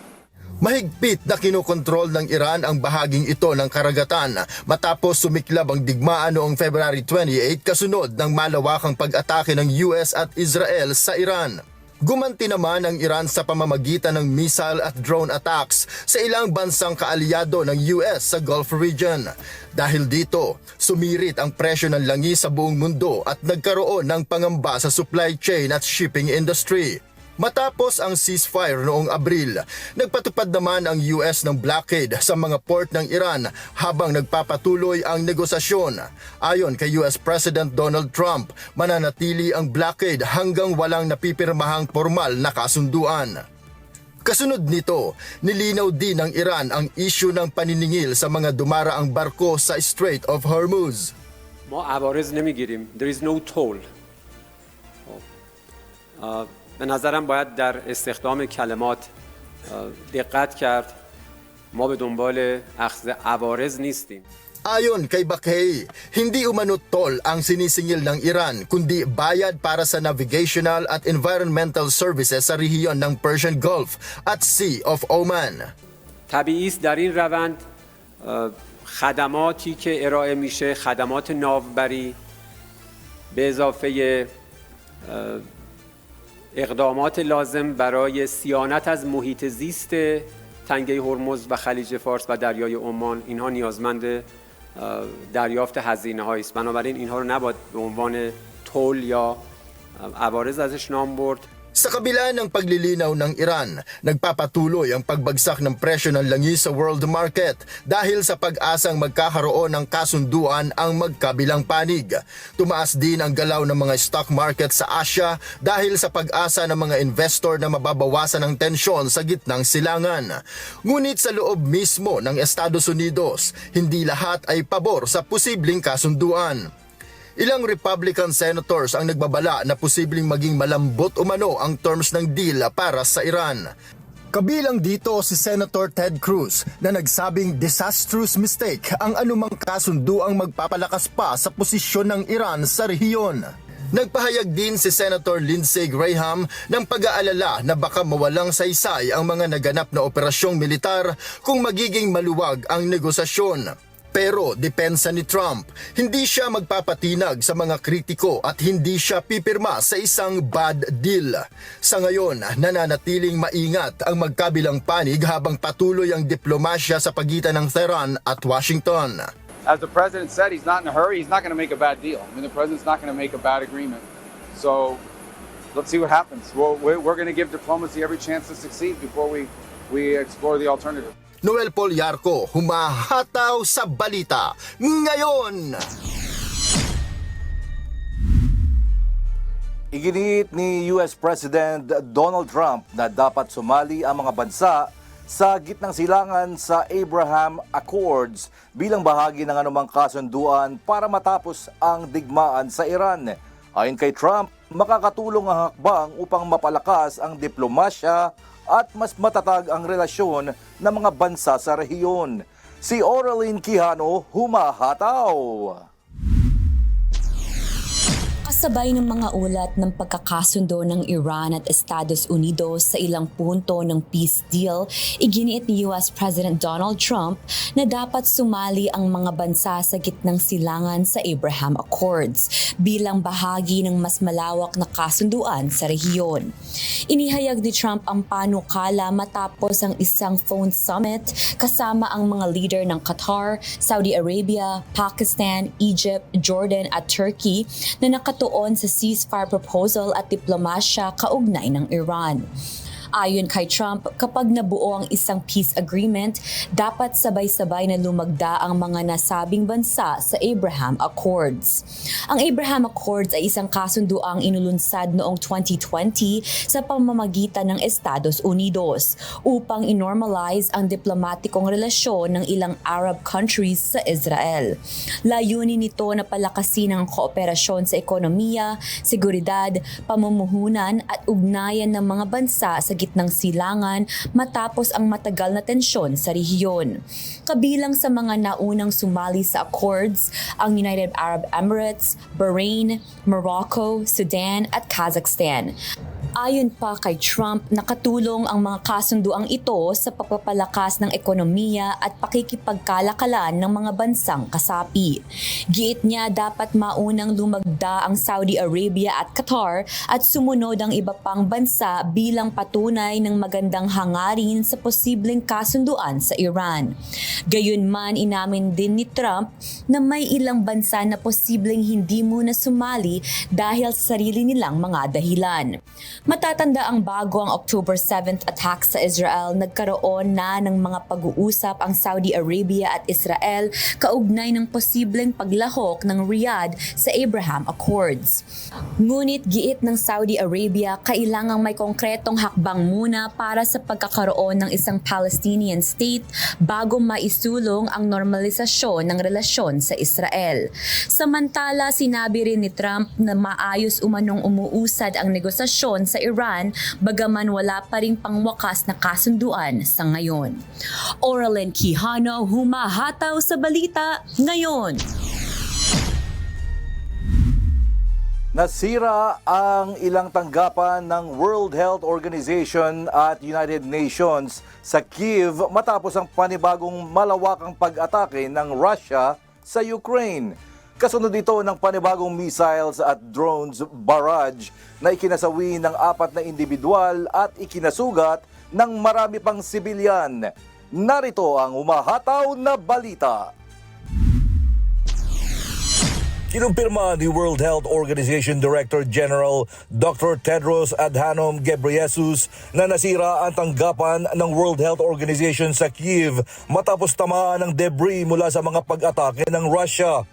Mahigpit na kinokontrol ng Iran ang bahaging ito ng karagatan matapos sumiklab ang digmaan noong February 28 kasunod ng malawakang pag-atake ng US at Israel sa Iran. Gumanti naman ang Iran sa pamamagitan ng missile at drone attacks sa ilang bansang kaalyado ng US sa Gulf region. Dahil dito, sumirit ang presyo ng langis sa buong mundo at nagkaroon ng pangamba sa supply chain at shipping industry. Matapos ang ceasefire noong Abril, nagpatupad naman ang US ng blockade sa mga port ng Iran habang nagpapatuloy ang negosasyon. Ayon kay US President Donald Trump, mananatili ang blockade hanggang walang napipirmahang formal na kasunduan. Kasunod nito, nilinaw din ng Iran ang issue ng paniningil sa mga dumaraang barko sa Strait of Hormuz. ما عوارض نمیگیریم. There is no toll. به نظرم باید در استخدام کلمات دقت کرد. ما به دنبال اخذ عوارض نیستیم. Ayon kay Baghei, hindi umano toll ang sinisingil ng Iran kundi bayad para sa navigational at environmental services sa rehiyon ng Persian Gulf at Sea of Oman. طبیعی است در این روند خدماتی که ارائه میشه خدمات ناوبری به اضافه اقدامات لازم برای صیانت از محیط زیست تنگه هرمز و خلیج فارس و دریای عمان اینها نیازمند دریافت هزینه‌هایی است. بنابراین اینها رو نباید به عنوان تول یا عوارض ازش نام برد. Sa kabila ng paglilinaw ng Iran, nagpapatuloy ang pagbagsak ng presyo ng langis sa world market dahil sa pag-asang magkakaroon ng kasunduan ang magkabilang panig. Tumaas din ang galaw ng mga stock market sa Asia dahil sa pag-asa ng mga investor na mababawasan ang tensyon sa gitnang silangan. Ngunit sa loob mismo ng Estados Unidos, hindi lahat ay pabor sa posibleng kasunduan. Ilang Republican senators ang nagbabala na posibleng maging malambot umano ang terms ng deal para sa Iran. Kabilang dito si Senator Ted Cruz na nagsabing disastrous mistake ang anumang kasunduang magpapalakas pa sa posisyon ng Iran sa rehiyon. Nagpahayag din si Senator Lindsey Graham ng pag-aalala na baka mawalang saysay ang mga naganap na operasyong militar kung magiging maluwag ang negosasyon. Pero depensa ni Trump, hindi siya magpapatinag sa mga kritiko at hindi siya pipirma sa isang bad deal. Sa ngayon, nananatiling maingat ang magkabilang panig habang patuloy ang diplomasya sa pagitan ng Tehran at Washington. As the president said, he's not in a hurry. He's not going to make a bad deal. I mean, the president's not going to make a bad agreement. So let's see what happens. We're going to give diplomacy every chance to succeed before we explore the alternative. Noel Polyarco, humahataw sa balita ngayon. Iginit ni US President Donald Trump na dapat sumali ang mga bansa sa gitnang silangan sa Abraham Accords bilang bahagi ng anumang kasunduan para matapos ang digmaan sa Iran. Ayon kay Trump, makakatulong ang hakbang upang mapalakas ang diplomasya at mas matatag ang relasyon ng mga bansa sa rehiyon. Si Oraline Quijano, humahataw. Kasabay ng mga ulat ng pagkakasundo ng Iran at Estados Unidos sa ilang punto ng peace deal, iginiit ni US President Donald Trump na dapat sumali ang mga bansa sa gitnang silangan sa Abraham Accords bilang bahagi ng mas malawak na kasunduan sa rehiyon. Inihayag ni Trump ang panukala matapos ang isang phone summit kasama ang mga leader ng Qatar, Saudi Arabia, Pakistan, Egypt, Jordan at Turkey na nakatuon sa ceasefire proposal at diplomasya kaugnay ng Iran. Ayon kay Trump, kapag nabuo ang isang peace agreement, dapat sabay-sabay na lumagda ang mga nasabing bansa sa Abraham Accords. Ang Abraham Accords ay isang kasunduang inulunsad noong 2020 sa pamamagitan ng Estados Unidos upang inormalize ang diplomatikong relasyon ng ilang Arab countries sa Israel. Layunin nito na palakasin ang kooperasyon sa ekonomiya, seguridad, pamumuhunan at ugnayan ng mga bansa sa gitnang silangan matapos ang matagal na tensyon sa rehiyon. Kabilang sa mga naunang sumali sa Accords, ang United Arab Emirates, Bahrain, Morocco, Sudan at Kazakhstan. Ayon pa kay Trump, nakatulong ang mga kasunduang ito sa pagpapalakas ng ekonomiya at pakikipagkalakalan ng mga bansang kasapi. Giit niya dapat maunang lumagda ang Saudi Arabia at Qatar at sumunod ang iba pang bansa bilang patunay ng magandang hangarin sa posibleng kasunduan sa Iran. Gayunman, inamin din ni Trump na may ilang bansa na posibleng hindi muna sumali dahil sa sarili nilang mga dahilan. Matatanda ang bago ang October 7th attack sa Israel, nagkaroon na ng mga pag-uusap ang Saudi Arabia at Israel kaugnay ng posibleng paglahok ng Riyadh sa Abraham Accords. Ngunit giit ng Saudi Arabia, kailangang may konkretong hakbang muna para sa pagkakaroon ng isang Palestinian state bago maisulong ang normalisasyon ng relasyon sa Israel. Samantala, sinabi rin ni Trump na maayos umanong umuusad ang negosasyon sa Iran bagaman wala pa ring pangwakas na kasunduan sa ngayon. Oraline Quijano, humahataw sa balita ngayon. Nasira ang ilang tanggapan ng World Health Organization at United Nations sa Kyiv matapos ang panibagong malawakang pag-atake ng Russia sa Ukraine. Kasunod ito ng panibagong missiles at drones barrage na ikinasawi ng 4 na individual at ikinasugat ng marami pang sibilyan. Narito ang umahataw na balita. Kinumpirma ni World Health Organization Director General Dr. Tedros Adhanom Ghebreyesus na nasira ang tanggapan ng World Health Organization sa Kyiv matapos tamaan ng debris mula sa mga pag-atake ng Russia.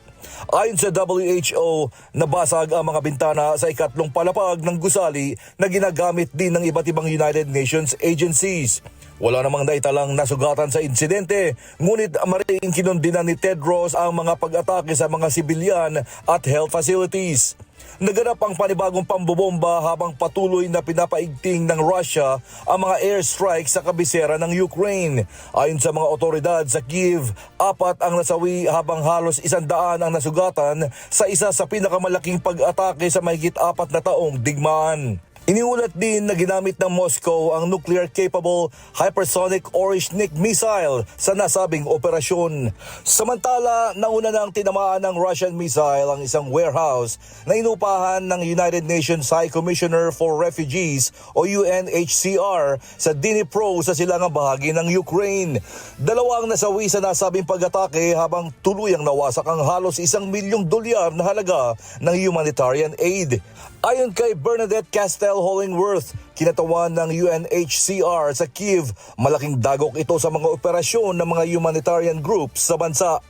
Ayon sa WHO, nabasag ang mga bintana sa ikatlong palapag ng gusali na ginagamit din ng iba't ibang United Nations agencies. Wala namang naitalang nasugatan sa insidente, ngunit maring kinundinan ni Tedros ang mga pag-atake sa mga sibilyan at health facilities. Naganap ang panibagong pambobomba habang patuloy na pinapaigting ng Russia ang mga airstrike sa kabisera ng Ukraine. Ayon sa mga otoridad sa Kyiv, 4 ang nasawi habang halos 100 ang nasugatan sa isa sa pinakamalaking pag-atake sa mahigit 4 na taong digmaan. Iniulat din na ginamit ng Moscow ang nuclear-capable hypersonic Orishnik missile sa nasabing operasyon. Samantala, nauna nang tinamaan ng Russian missile ang isang warehouse na inupahan ng United Nations High Commissioner for Refugees o UNHCR sa Dnipro sa silangang bahagi ng Ukraine. 2 ang nasawi sa nasabing pag-atake habang tuluyang nawasak ang halos $1 milyong na halaga ng humanitarian aid. Ayon kay Bernadette Castell-Hollingworth, kinatawan ng UNHCR sa Kyiv, malaking dagok ito sa mga operasyon ng mga humanitarian groups sa bansa.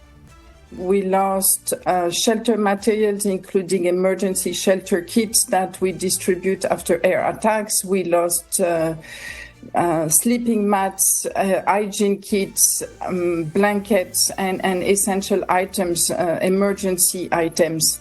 We lost shelter materials, including emergency shelter kits that we distribute after air attacks. We lost sleeping mats, hygiene kits, blankets, and essential items, emergency items.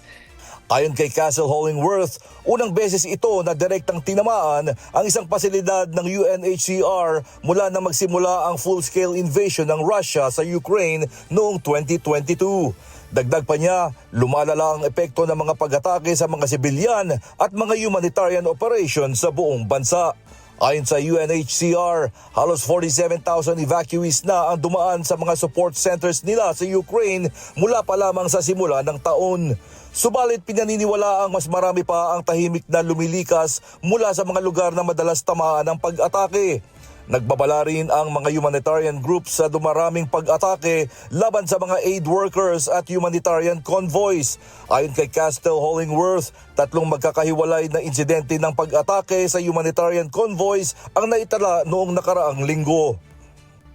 Ayon kay Castle-Hollingworth, unang beses ito na direktang tinamaan ang isang pasilidad ng UNHCR mula na magsimula ang full-scale invasion ng Russia sa Ukraine noong 2022. Dagdag pa niya, lumalala ang epekto ng mga pag-atake sa mga sibilyan at mga humanitarian operations sa buong bansa. Ayon sa UNHCR, halos 47,000 evacuees na ang dumaan sa mga support centers nila sa Ukraine mula pa lamang sa simula ng taon. Subalit pinaniniwala ang mas marami pa ang tahimik na lumilikas mula sa mga lugar na madalas tamaan ng pag-atake. Nagbabala rin ang mga humanitarian groups sa dumaraming pag-atake laban sa mga aid workers at humanitarian convoys. Ayon kay Castell-Hollingworth, 3 magkakahiwalay na insidente ng pag-atake sa humanitarian convoys ang naitala noong nakaraang linggo.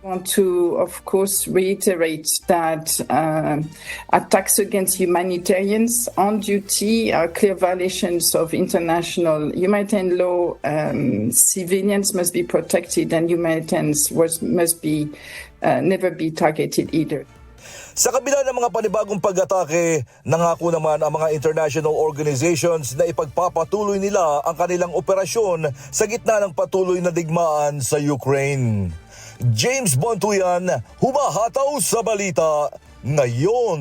I want to, of course, reiterate that attacks against humanitarians on duty are clear violations of international humanitarian law. Civilians must be protected and humanitarians must be never be targeted either. Sa kabila ng mga panibagong pag-atake, nangako naman ang mga international organizations na ipagpapatuloy nila ang kanilang operasyon sa gitna ng patuloy na digmaan sa Ukraine. James Bontuyan, humahataw sa balita ngayon.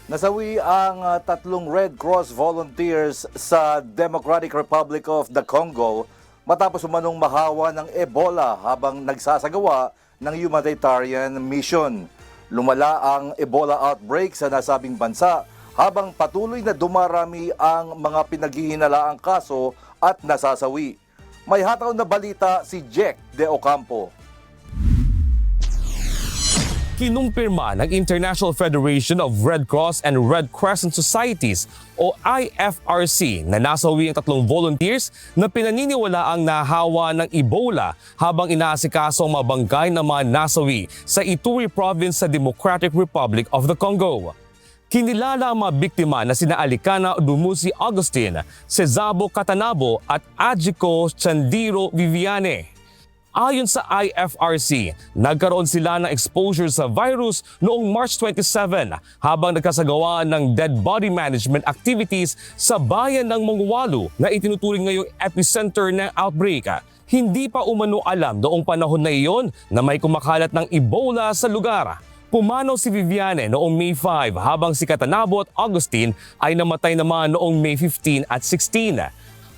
Nasawi ang 3 Red Cross volunteers sa Democratic Republic of the Congo matapos umanong mahawa ng Ebola habang nagsasagawa ng humanitarian mission. Lumala ang Ebola outbreak sa nasabing bansa habang patuloy na dumarami ang mga pinaghihinalaang kaso at nasasawi. May hataw na balita si Jack De Ocampo. Kinumpirma ng International Federation of Red Cross and Red Crescent Societies o IFRC na nasawi ang 3 volunteers na pinaniniwalaang nahawa ng Ebola habang inaasikaso ang mabangkay na mga nasawi sa Ituri Province sa Democratic Republic of the Congo. Kinilala ang mga biktima na sina Alicana Dumuzi Augustine, Cezabo Catanabo at Adjico Chandiro Viviane. Ayon sa IFRC, nagkaroon sila ng exposure sa virus noong March 27 habang nagkasagawa ng dead body management activities sa bayan ng Mongwalu na itinuturing ngayong epicenter ng outbreak. Hindi pa umano alam noong panahon na iyon na may kumakalat ng Ebola sa lugar. Pumanaw si Viviane noong May 5 habang si Catanabo at Augustine ay namatay naman noong May 15 at 16.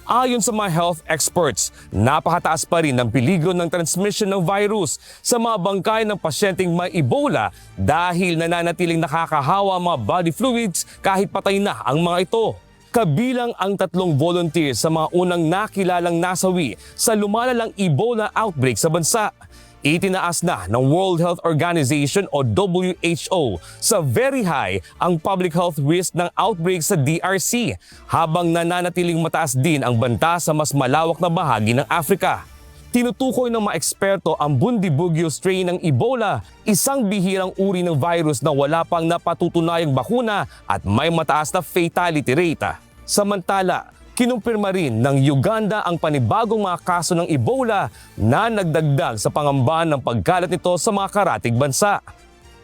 Ayon sa mga health experts, napakataas pa rin ang peligro ng transmission ng virus sa mga bangkay ng pasyenteng may Ebola dahil nananatiling nakakahawa ang mga body fluids kahit patay na ang mga ito. kabilang ang 3 volunteers sa mga unang nakilalang nasawi sa lumalalang Ebola outbreak sa bansa. Itinaas na ng World Health Organization o WHO sa very high ang public health risk ng outbreak sa DRC, habang nananatiling mataas din ang banta sa mas malawak na bahagi ng Africa. Tinutukoy ng mga eksperto ang Bundibugyo strain ng Ebola, isang bihirang uri ng virus na wala pang napatutunayang bakuna at may mataas na fatality rate. Samantala, kinumpirma rin ng Uganda ang panibagong mga kaso ng Ebola na nagdagdag sa pangambahan ng pagkalat nito sa mga karatig bansa.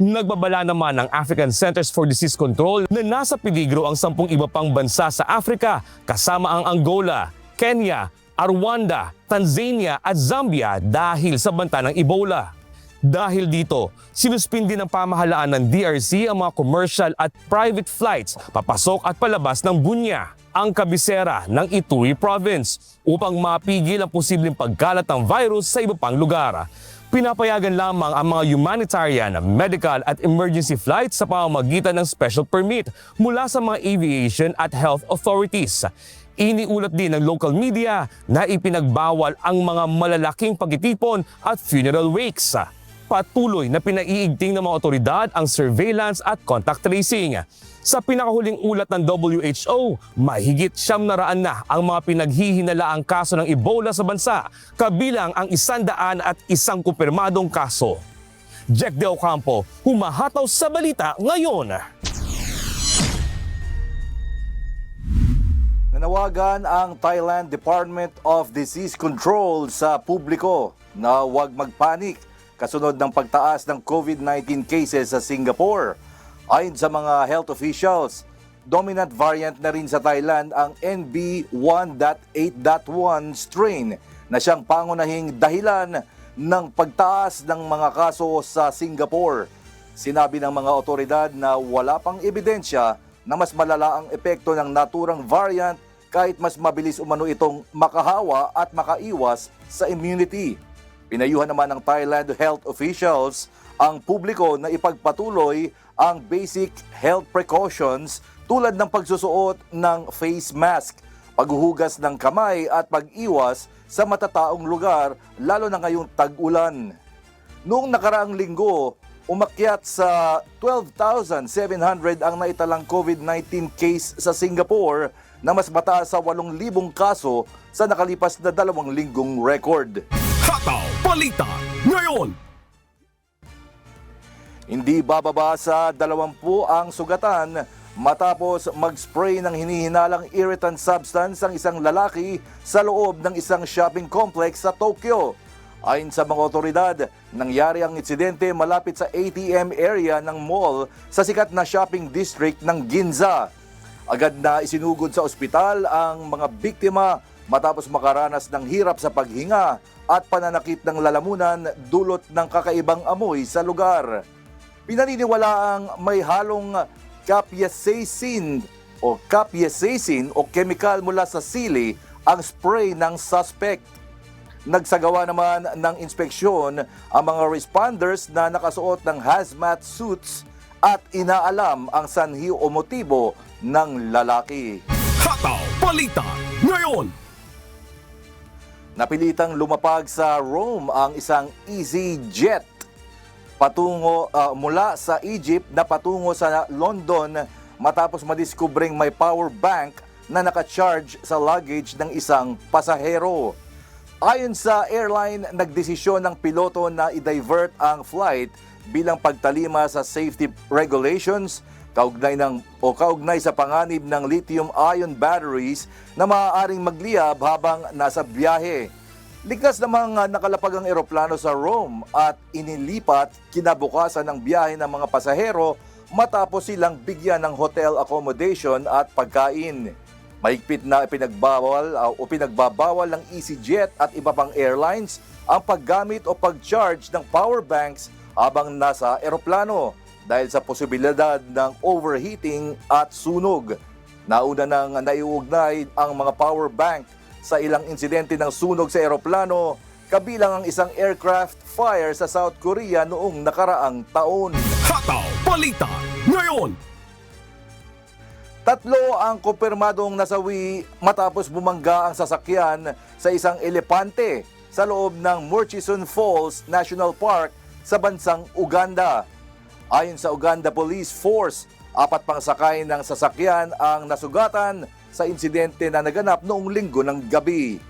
Nagbabala naman ang African Centers for Disease Control na nasa peligro ang 10 iba pang bansa sa Africa kasama ang Angola, Kenya, Rwanda, Tanzania at Zambia dahil sa banta ng Ebola. Dahil dito, sinuspindi ng pamahalaan ng DRC ang mga commercial at private flights papasok at palabas ng Bunia, ang kabisera ng Ituri Province, upang mapigil ang posibleng pagkalat ng virus sa iba pang lugar. Pinapayagan lamang ang mga humanitarian, medical at emergency flights sa pamamagitan ng special permit mula sa mga aviation at health authorities. Iniulat din ng local media na ipinagbawal ang mga malalaking pagtitipon at funeral wakes. Patuloy na pinaiigting ng mga otoridad ang surveillance at contact tracing. Sa pinakahuling ulat ng WHO, mahigit 900 na ang mga pinaghihinalaang kaso ng Ebola sa bansa, kabilang ang 101 kumpirmadong kaso. Jack De Ocampo, humahataw sa balita ngayon. Nanawagan ang Thailand Department of Disease Control sa publiko na huwag magpanik kasunod ng pagtaas ng COVID-19 cases sa Singapore. Ayon sa mga health officials, dominant variant na rin sa Thailand ang NB1.8.1 strain na siyang pangunahing dahilan ng pagtaas ng mga kaso sa Singapore. Sinabi ng mga otoridad na wala pang ebidensya na mas malala ang epekto ng naturang variant kahit mas mabilis umano itong makahawa at makaiwas sa immunity. Pinayuhan naman ng Thailand health officials ang publiko na ipagpatuloy ang basic health precautions tulad ng pagsusuot ng face mask, paghuhugas ng kamay at pag-iwas sa matataong lugar lalo na ngayong tag-ulan. Noong nakaraang linggo, umakyat sa 12,700 ang naitalang COVID-19 case sa Singapore na mas mataas sa 8,000 kaso sa nakalipas na 2 linggong record. Hataw Balita ngayon! Hindi bababa sa 20 ang sugatan matapos mag-spray ng hinihinalang irritant substance ang isang lalaki sa loob ng isang shopping complex sa Tokyo. Ayon sa mga otoridad, nangyari ang insidente malapit sa ATM area ng mall sa sikat na shopping district ng Ginza. Agad na isinugod sa ospital ang mga biktima matapos makaranas ng hirap sa paghinga at pananakit ng lalamunan dulot ng kakaibang amoy sa lugar. Pinaniniwalaang may halong capsaicin o chemical mula sa sili ang spray ng suspect. Nagsagawa naman ng inspeksyon ang mga responders na nakasuot ng hazmat suits at inaalam ang sanhi o motibo ng lalaki. Hataw Balita ngayon! Napilitang lumapag sa Rome ang isang EasyJet patungo mula sa Egypt na patungo sa London matapos madiskubring may power bank na naka-charge sa luggage ng isang pasahero. Ayon sa airline, nagdesisyon ng piloto na i-divert ang flight bilang pagtalima sa safety regulations kaugnay sa panganib ng lithium-ion batteries na maaaring magliyab habang nasa biyahe. Ligtas namang nakalapag ang eroplano sa Rome at inilipat kinabukasan ng biyahe ng mga pasahero matapos silang bigyan ng hotel accommodation at pagkain. Mahigpit na pinagbabawal ng EasyJet at iba pang airlines ang paggamit o pag-charge ng power banks habang nasa eroplano dahil sa posibilidad ng overheating at sunog. Nauna nang naiugnay ang mga power bank sa ilang insidente ng sunog sa eroplano, kabilang ang isang aircraft fire sa South Korea noong nakaraang taon. Hataw Balita ngayon! 3 ang kumpirmadong nasawi matapos bumangga ang sasakyan sa isang elepante sa loob ng Murchison Falls National Park sa bansang Uganda. Ayon sa Uganda Police Force, 4 pang sakay ng sasakyan ang nasugatan sa insidente na naganap noong Linggo ng gabi.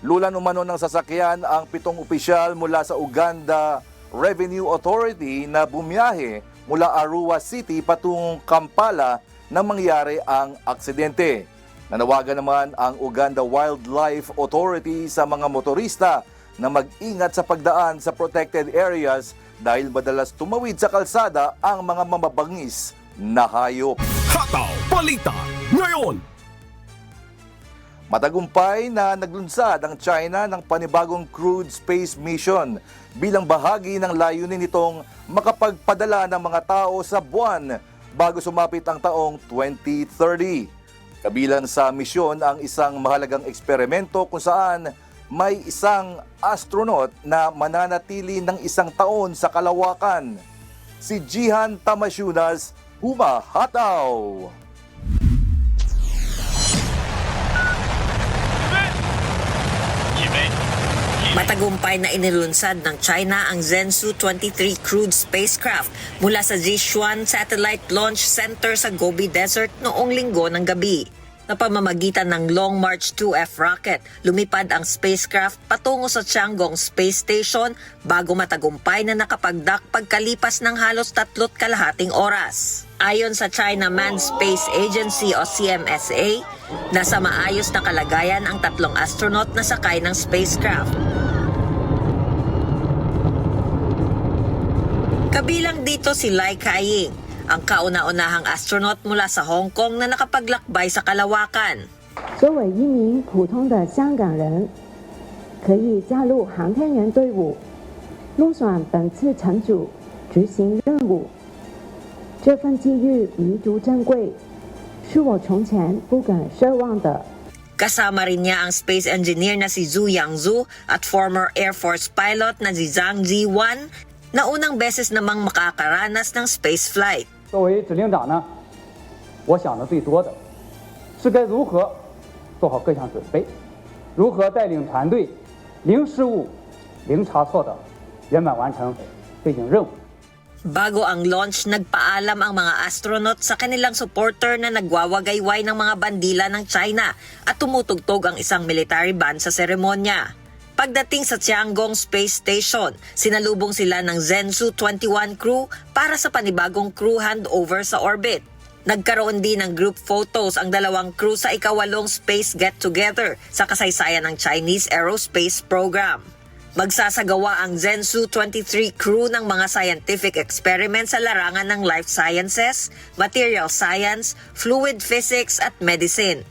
Lulan umano ng sasakyan ang 7 opisyal mula sa Uganda Revenue Authority na bumiyahe mula Arua City patungong Kampala nang mangyari ang aksidente. Nanawagan naman ang Uganda Wildlife Authority sa mga motorista na mag-ingat sa pagdaan sa protected areas dahil madalas tumawid sa kalsada ang mga mamabangis na hayop. Hataw Balita ngayon! Matagumpay na naglunsad ang China ng panibagong crewed space mission bilang bahagi ng layunin nitong makapagpadala ng mga tao sa buwan bago sumapit ang taong 2030. Kabilang sa misyon ang isang mahalagang eksperimento kung saan may isang astronaut na mananatili ng 1 taon sa kalawakan. Si Jihan Tamasunas, humahataw! Matagumpay na inilunsad ng China ang Zhenzhou 23 crewed spacecraft mula sa Jichuan Satellite Launch Center sa Gobi Desert noong Linggo ng gabi. Na pamamagitan ng Long March 2F rocket, lumipad ang spacecraft patungo sa Tiangong Space Station bago matagumpay na nakapagdak pagkalipas ng halos 3.5 oras. Ayon sa China Manned Space Agency o CMSA, nasa maayos na kalagayan ang 3 astronaut na sakay ng spacecraft. Kabilang dito si Lai Ka-ying, ang kauna-unahang astronaut mula sa Hong Kong na nakapaglakbay sa kalawakan. 作为一名普通的香港人，可以加入航天员队伍，入选本次乘组执行任务。这份机遇弥足珍贵，是我从前不敢奢望的。 Kasama rin niya ang space engineer na si Zhu Yangzhu at former Air Force pilot na si Zhang Jiwan na unang beses namang makakaranas ng space flight. 作为指令长呢，我想的最多的是该如何做好各项准备，如何带领团队零失误、零差错的圆满完成飞行任务。 Bago ang launch, nagpaalam ang mga astronaut sa kanilang supporter na nagwawagayway ng mga bandila ng China at tumutugtog ang isang military band sa seremonya. Pagdating sa Tiangong Space Station, sinalubong sila ng Zhenzhou 21 crew para sa panibagong crew handover sa orbit. Nagkaroon din ng group photos ang 2 crew sa ika-8 space get-together sa kasaysayan ng Chinese Aerospace Program. Magsasagawa ang Zhenzhou 23 crew ng mga scientific experiments sa larangan ng life sciences, material science, fluid physics at medicine.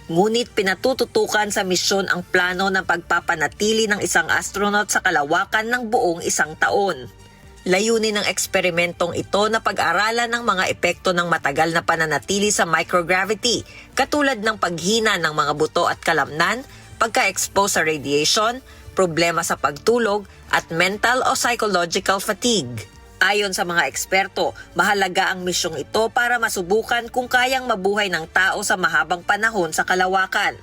Ngunit pinatututukan sa misyon ang plano ng pagpapanatili ng isang astronaut sa kalawakan ng buong 1 taon. Layunin ng eksperimentong ito na pag-aralan ng mga epekto ng matagal na pananatili sa microgravity, katulad ng paghina ng mga buto at kalamnan, pagka-expose sa radiation, problema sa pagtulog, at mental o psychological fatigue. Ayon sa mga eksperto, mahalaga ang misyong ito para masubukan kung kayang mabuhay ng tao sa mahabang panahon sa kalawakan.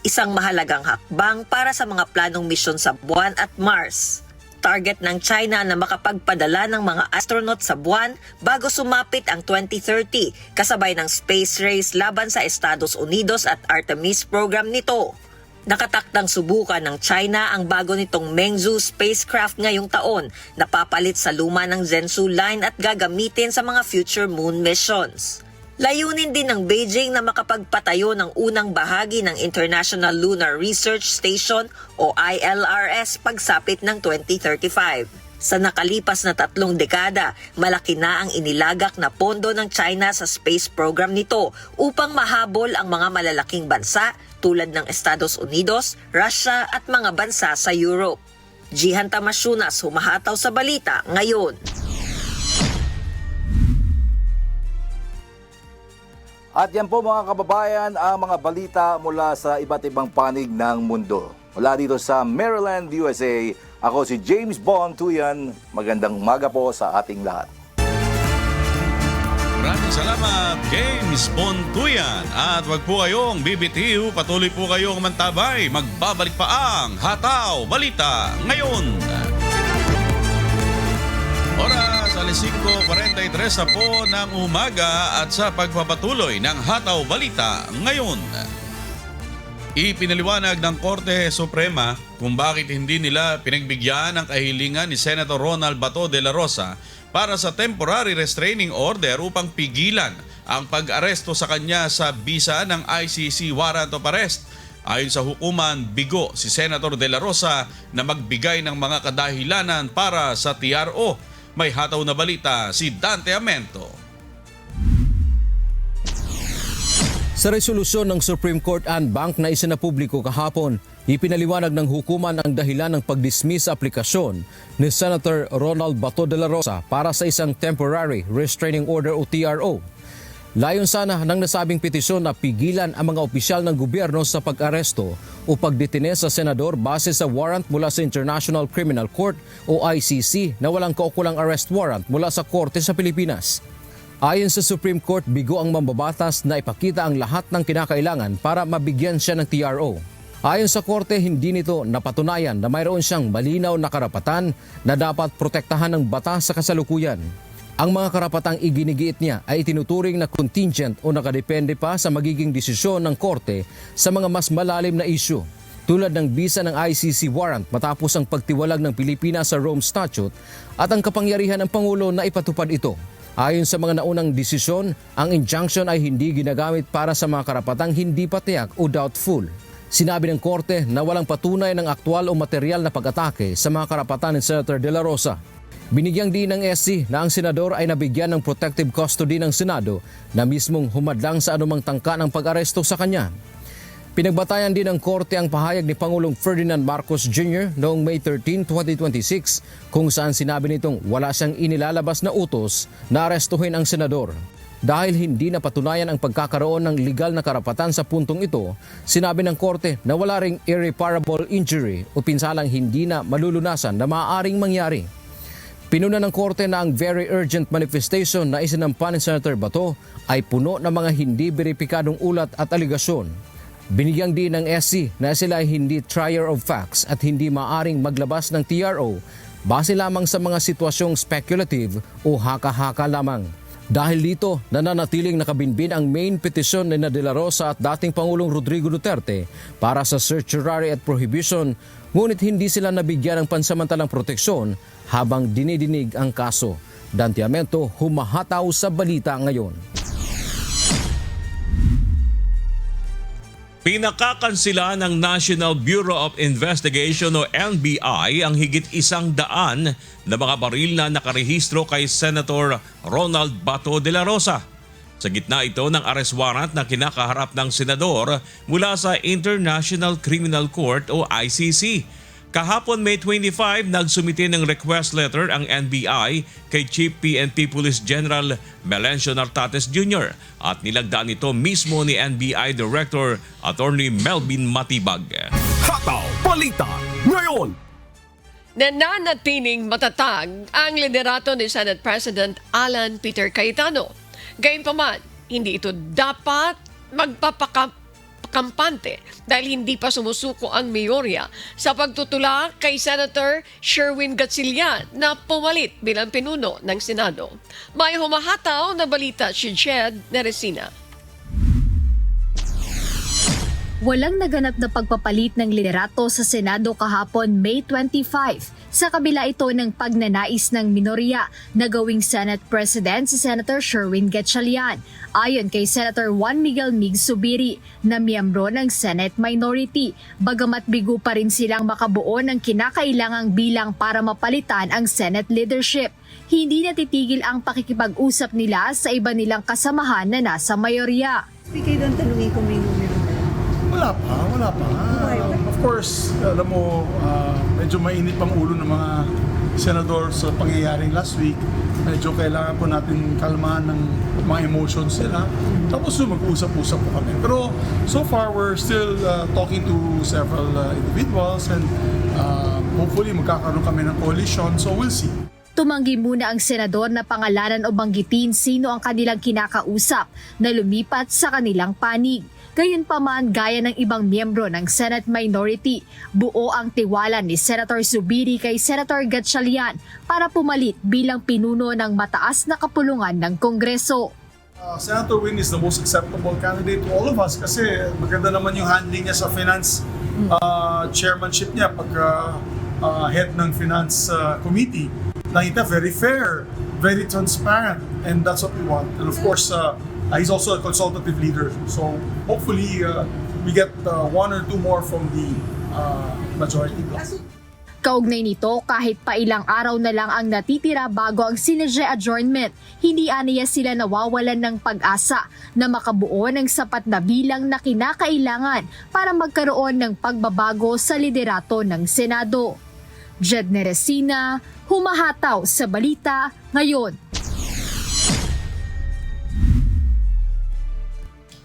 Isang mahalagang hakbang para sa mga planong misyon sa buwan at Mars. Target ng China na makapagpadala ng mga astronaut sa buwan bago sumapit ang 2030, kasabay ng space race laban sa Estados Unidos at Artemis program nito. Nakatakdang subukan ng China ang bago nitong Mengzhou spacecraft ngayong taon na papalit sa luma ng Zhenzhou line at gagamitin sa mga future moon missions. Layunin din ng Beijing na makapagpatayo ng unang bahagi ng International Lunar Research Station o ILRS pagsapit ng 2035. Sa nakalipas na 3 dekada, malaki na ang inilagak na pondo ng China sa space program nito upang mahabol ang mga malalaking bansa tulad ng Estados Unidos, Russia at mga bansa sa Europe. Jihan Tamasunas, humahataw sa balita ngayon. At yan po mga kababayan ang mga balita mula sa iba't ibang panig ng mundo. Mula dito sa Maryland, USA, ako si James Bond Tuyan. Magandang umaga po sa ating lahat. Maraming salamat, James Bontuyan. At wag po kayong bibitiw, patuloy po kayong mantabay. Magbabalik pa ang Hataw Balita ngayon. Oras, alas 5:43 na po ng umaga at sa pagpapatuloy ng Hataw Balita ngayon. Ipinaliwanag ng Korte Suprema kung bakit hindi nila pinagbigyan ang kahilingan ni Senator Ronald Bato de la Rosa para sa temporary restraining order upang pigilan ang pag-aresto sa kanya sa bisa ng ICC warrant of arrest. Ayon sa hukuman, bigo si Senator de la Rosa na magbigay ng mga kadahilanan para sa TRO. May hataw na balita si Dante Amento. Sa resolusyon ng Supreme Court and Bank na isinapubliko kahapon, ipinaliwanag ng hukuman ang dahilan ng pag-dismiss sa aplikasyon ni Senator Ronald Bato de la Rosa para sa isang Temporary Restraining Order o TRO. Layon sana ng nasabing petisyon na pigilan ang mga opisyal ng gobyerno sa pag-aresto o pagdetine sa senador base sa warrant mula sa International Criminal Court o ICC na walang kaukulang arrest warrant mula sa korte sa Pilipinas. Ayon sa Supreme Court, bigo ang mambabatas na ipakita ang lahat ng kinakailangan para mabigyan siya ng TRO. Ayon sa korte, hindi nito napatunayan na mayroon siyang malinaw na karapatan na dapat protektahan ng batas sa kasalukuyan. Ang mga karapatang iginigiit niya ay itinuturing na contingent o nakadepende pa sa magiging desisyon ng korte sa mga mas malalim na isyu, tulad ng bisa ng ICC warrant matapos ang pagtiwalag ng Pilipinas sa Rome Statute at ang kapangyarihan ng Pangulo na ipatupad ito. Ayon sa mga naunang desisyon, ang injunction ay hindi ginagamit para sa mga karapatang hindi patiyak o doubtful. Sinabi ng korte na walang patunay ng aktwal o material na pag-atake sa mga karapatan ni Senator de la Rosa. Binigyang din ng SC na ang senador ay nabigyan ng protective custody ng Senado na mismong humadlang sa anumang tangka ng pag-aresto sa kanya. Pinagbatayan din ng korte ang pahayag ni Pangulong Ferdinand Marcos Jr. noong May 13, 2026 kung saan sinabi nitong wala siyang inilalabas na utos na arestuhin ang senador. Dahil hindi napatunayan ang pagkakaroon ng legal na karapatan sa puntong ito, sinabi ng korte na wala ring irreparable injury o pinsalang hindi na malulunasan na maaaring mangyari. Pinuna ng korte na ang very urgent manifestation na isinampa ni Senator Bato ay puno ng mga hindi beripikadong ulat at aligasyon. Binigyang din ng SC na sila ay hindi trier of facts at hindi maaring maglabas ng TRO base lamang sa mga sitwasyong speculative o haka-haka lamang. Dahil dito, nananatiling nakabinbin ang main petition ni De la Rosa at dating Pangulong Rodrigo Duterte para sa certiorari at prohibition, ngunit hindi sila nabigyan ng pansamantalang proteksyon habang dinidinig ang kaso. Dante Amento, humahataw sa balita ngayon. Pinakakansila ng National Bureau of Investigation o NBI ang higit 100 na mga baril na nakarehistro kay Senator Ronald Bato de la Rosa. Sa gitna ito ng arrest warrant na kinakaharap ng senador mula sa International Criminal Court o ICC. Kahapon May 25, nagsumite ng request letter ang NBI kay Chief PNP Police General Melencio Nartates Jr. at nilagdaan ito mismo ni NBI Director Attorney Melvin Matibag. Hataw Balita ngayon! Nananatiling matatag ang liderato ni Senate President Alan Peter Cayetano. Gayunpaman, hindi ito dapat magpapakampante dahil hindi pa sumusuko ang mayorya sa pagtutulak kay Senator Sherwin Gatchalian na pumalit bilang pinuno ng Senado. May humahataw na balita si Jed Neresina. Walang naganap na pagpapalit ng liderato sa Senado kahapon May 25 sa kabila ito ng pagnanais ng minorya na gawing Senate President si Senator Sherwin Gatchalian ayon kay Senator Juan Miguel Mig Zubiri na miyembro ng Senate Minority, bagamat bigo pa rin silang makabuo ng kinakailangang bilang para mapalitan ang Senate leadership. Hindi natitigil ang pakikipag-usap nila sa iba nilang kasamahan na nasa mayorya. Speaker, doon tanungin ko may numero. Wala pa. Of course, alam mo, medyo mainit pang ulo ng mga senador sa pangyayaring last week. Medyo kailangan po natin kalmahan ng mga emotions nila. Tapos mag-usap-usap po kami. Pero so far, we're still talking to several individuals and hopefully magkakaroon kami ng coalition. So we'll see. Tumanggi muna ang senador na pangalanan o banggitin sino ang kanilang kinakausap na lumipat sa kanilang panig. Gayunpaman, gaya ng ibang miyembro ng Senate Minority, buo ang tiwala ni Senator Zubiri kay Senator Gatchalian para pumalit bilang pinuno ng mataas na kapulungan ng Kongreso. Senator Win is the most acceptable candidate to all of us kasi maganda naman yung handling niya sa finance chairmanship niya pagka head ng finance committee. Nakita very fair, very transparent, and that's what we want. And of course, he's also a consultative leader. So hopefully we get one or two more from the majority bloc. Kaugnay nito, kahit pa ilang araw na lang ang natitira bago ang Sinadje adjournment, hindi aniya sila nawawalan ng pag-asa na makabuo ng sapat na bilang na kinakailangan para magkaroon ng pagbabago sa liderato ng Senado. Jed Neresina, humahataw sa balita ngayon.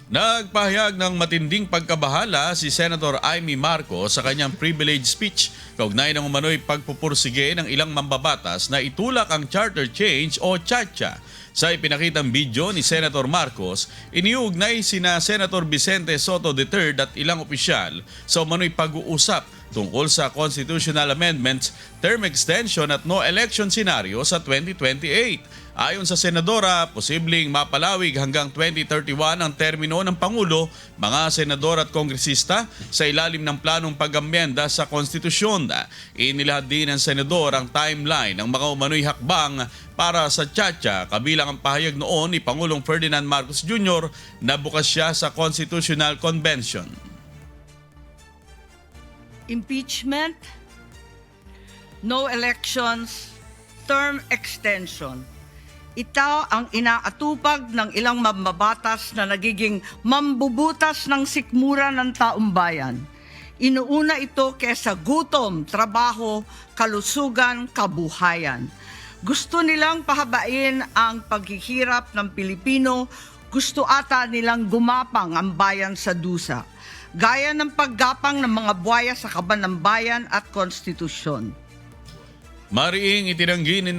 Nagpahayag ng matinding pagkabahala si Senator Amy Marcos sa kanyang privilege speech kaugnay ng umano'y pagpupursige ng ilang mambabatas na itulak ang charter change o CHACHA. Sa ipinakitang video ni Senator Marcos, iniugnay sina Senator Vicente Soto III at ilang opisyal sa umano'y pag-uusap tungkol sa constitutional amendments, term extension at no election scenario sa 2028. Ayon sa Senadora, posibleng mapalawig hanggang 2031 ang termino ng Pangulo, mga senador at kongresista sa ilalim ng planong pag-amyenda sa konstitusyon. Inilahad din ng senador ang timeline ng mga umano'y hakbang para sa CHACHA, kabilang ang pahayag noon ni Pangulong Ferdinand Marcos Jr. na bukas siya sa Constitutional Convention. Impeachment, no elections, term extension. Ito ang inaatupag ng ilang mambabatas na nagiging mambubutas ng sikmura ng taumbayan. Inuuna ito kesa gutom, trabaho, kalusugan, kabuhayan. Gusto nilang pahabain ang paghihirap ng Pilipino, gusto ata nilang gumapang ang bayan sa dusa, gaya ng paggapang ng mga buwaya sa kaban ng bayan at konstitusyon. Mariing itinanggi ni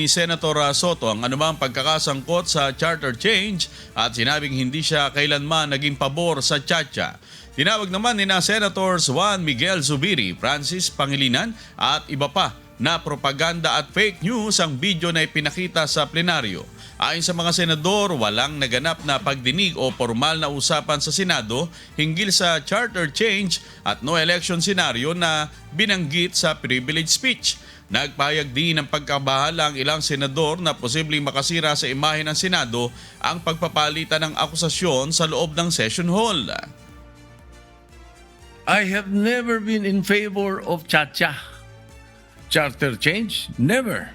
Senator Soto ang anumang pagkakasangkot sa charter change at sinabing hindi siya kailanman naging pabor sa CHACHA. Tinawag naman ni Senators Juan Miguel Zubiri, Francis Pangilinan at iba pa na propaganda at fake news ang video na ipinakita sa plenaryo. Ayon sa mga senador, walang naganap na pagdinig o formal na usapan sa Senado hinggil sa charter change at no election scenario na binanggit sa privilege speech. Nagpahayag din ng pagkabahala ang ilang senador na posibleng makasira sa imahe ng Senado ang pagpapalitan ng akusasyon sa loob ng session hall. I have never been in favor of CHACHA. Charter change? Never.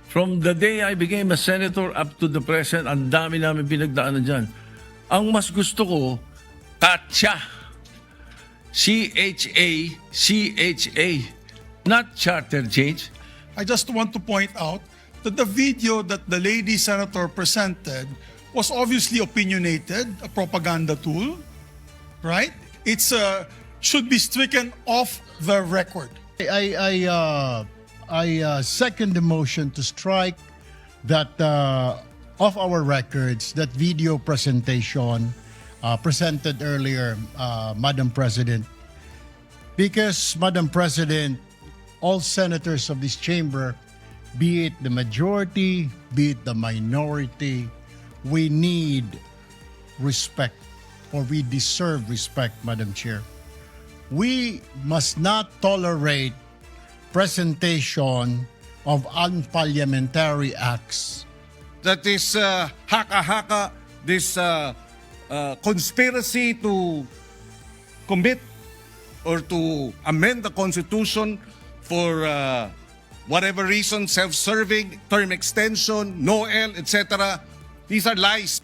From the day I became a senator up to the present, ang dami namin pinagdaanan dyan. Ang mas gusto ko, CHACHA. C-H-A-C-H-A. Not charter change. I just want to point out that the video that the lady senator presented was obviously opinionated, a propaganda tool, right? It's should be stricken off the record. I second the motion to strike that off our records that video presentation presented earlier, Madam President, because Madam President, all senators of this chamber, be it the majority, be it the minority, we need respect, or we deserve respect, Madam Chair. We must not tolerate presentation of unparliamentary acts. That is haka-haka, this conspiracy to commit or to amend the Constitution for whatever reason, self-serving, term extension, NOEL, etc. These are lies.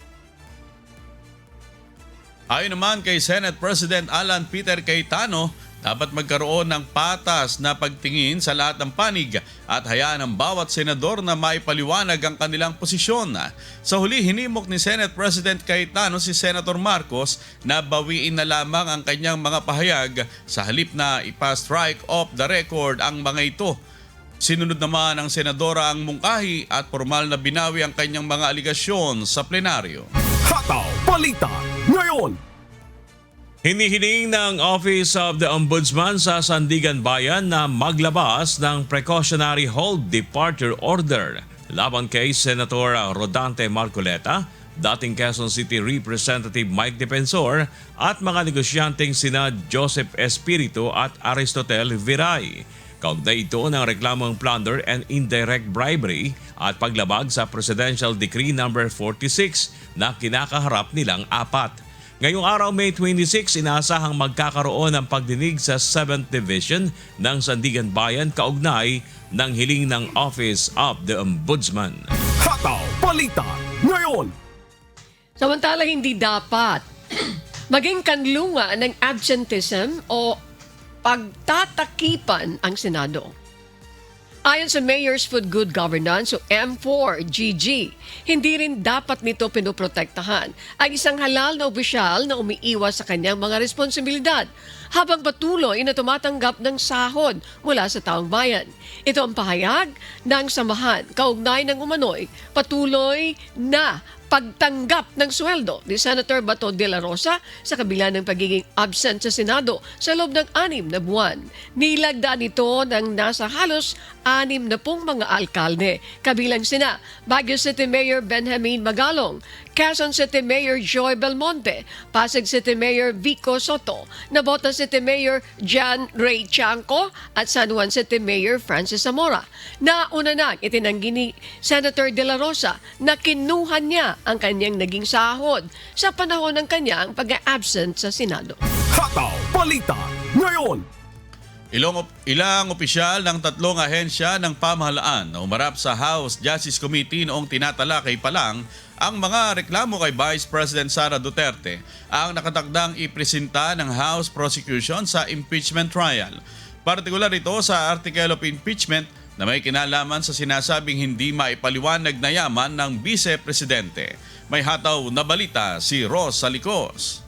Ayon naman kay Senate President Alan Peter Cayetano, dapat magkaroon ng patas na pagtingin sa lahat ng panig at hayaan ang bawat senador na maipaliwanag ang kanilang posisyon. Sa huli, hinimok ni Senate President Cayetano si Senator Marcos na bawiin na lamang ang kanyang mga pahayag sa halip na ipa-strike off the record ang mga ito. Sinunod naman ng senadora ang mungkahi at formal na binawi ang kanyang mga aligasyon sa plenaryo. Hataw Balita ngayon. Hinihiling ng Office of the Ombudsman sa Sandigan Bayan na maglabas ng precautionary hold departure order laban kay Senator Rodante Marcoleta, dating Quezon City Representative Mike Defensor at mga negosyanteng sina Joseph Espiritu at Aristotel Viray. Kaugnay ito ng reklamong plunder and indirect bribery at paglabag sa Presidential Decree No. 46 na kinakaharap nilang apat. Ngayong araw, May 26, inaasahang magkakaroon ng pagdinig sa 7th Division ng Sandigan Bayan kaugnay ng hiling ng Office of the Ombudsman. Hataw Balita ngayon. Samantala, hindi dapat maging kanlunga ng absenteeism o pagtatakipan ang Senado. Ayon sa Mayor's Food Good Governance o M4GG, hindi rin dapat nito pinoprotektahan ang isang halal na opisyal na umiiwas sa kanyang mga responsibilidad habang patuloy na tumatanggap ng sahod mula sa taong bayan. Ito ang pahayag ng samahan kaugnay ng umano'y patuloy na pagtanggap ng sweldo ni Senator Bato de la Rosa sa kabila ng pagiging absent sa Senado sa loob ng 6 na buwan. Nilagdaan ito ng nasa halos 60 mga alkalde, kabilang sina Baguio City Mayor Benjamin Magalong, Quezon City Mayor Joy Belmonte, Pasig City Mayor Vico Soto, Navotas City Mayor John Ray Chanco at San Juan City Mayor Francis Zamora. Nauna na itinanggi ni Senator De La Rosa na kinuha niya ang kanyang naging sahod sa panahon ng kanyang pag-absent sa Senado. Hataw Balita ngayon. Ilang opisyal ng 3 ahensya ng pamahalaan na umarap sa House Justice Committee noong tinatalakay pa lang ang mga reklamo kay Vice President Sara Duterte ang nakatakdang ipresenta ng House Prosecution sa impeachment trial. Partikular ito sa Article of Impeachment na may kinalaman sa sinasabing hindi maipaliwanag na yaman ng Vice Presidente. May hataw na balita si Ros Salicos.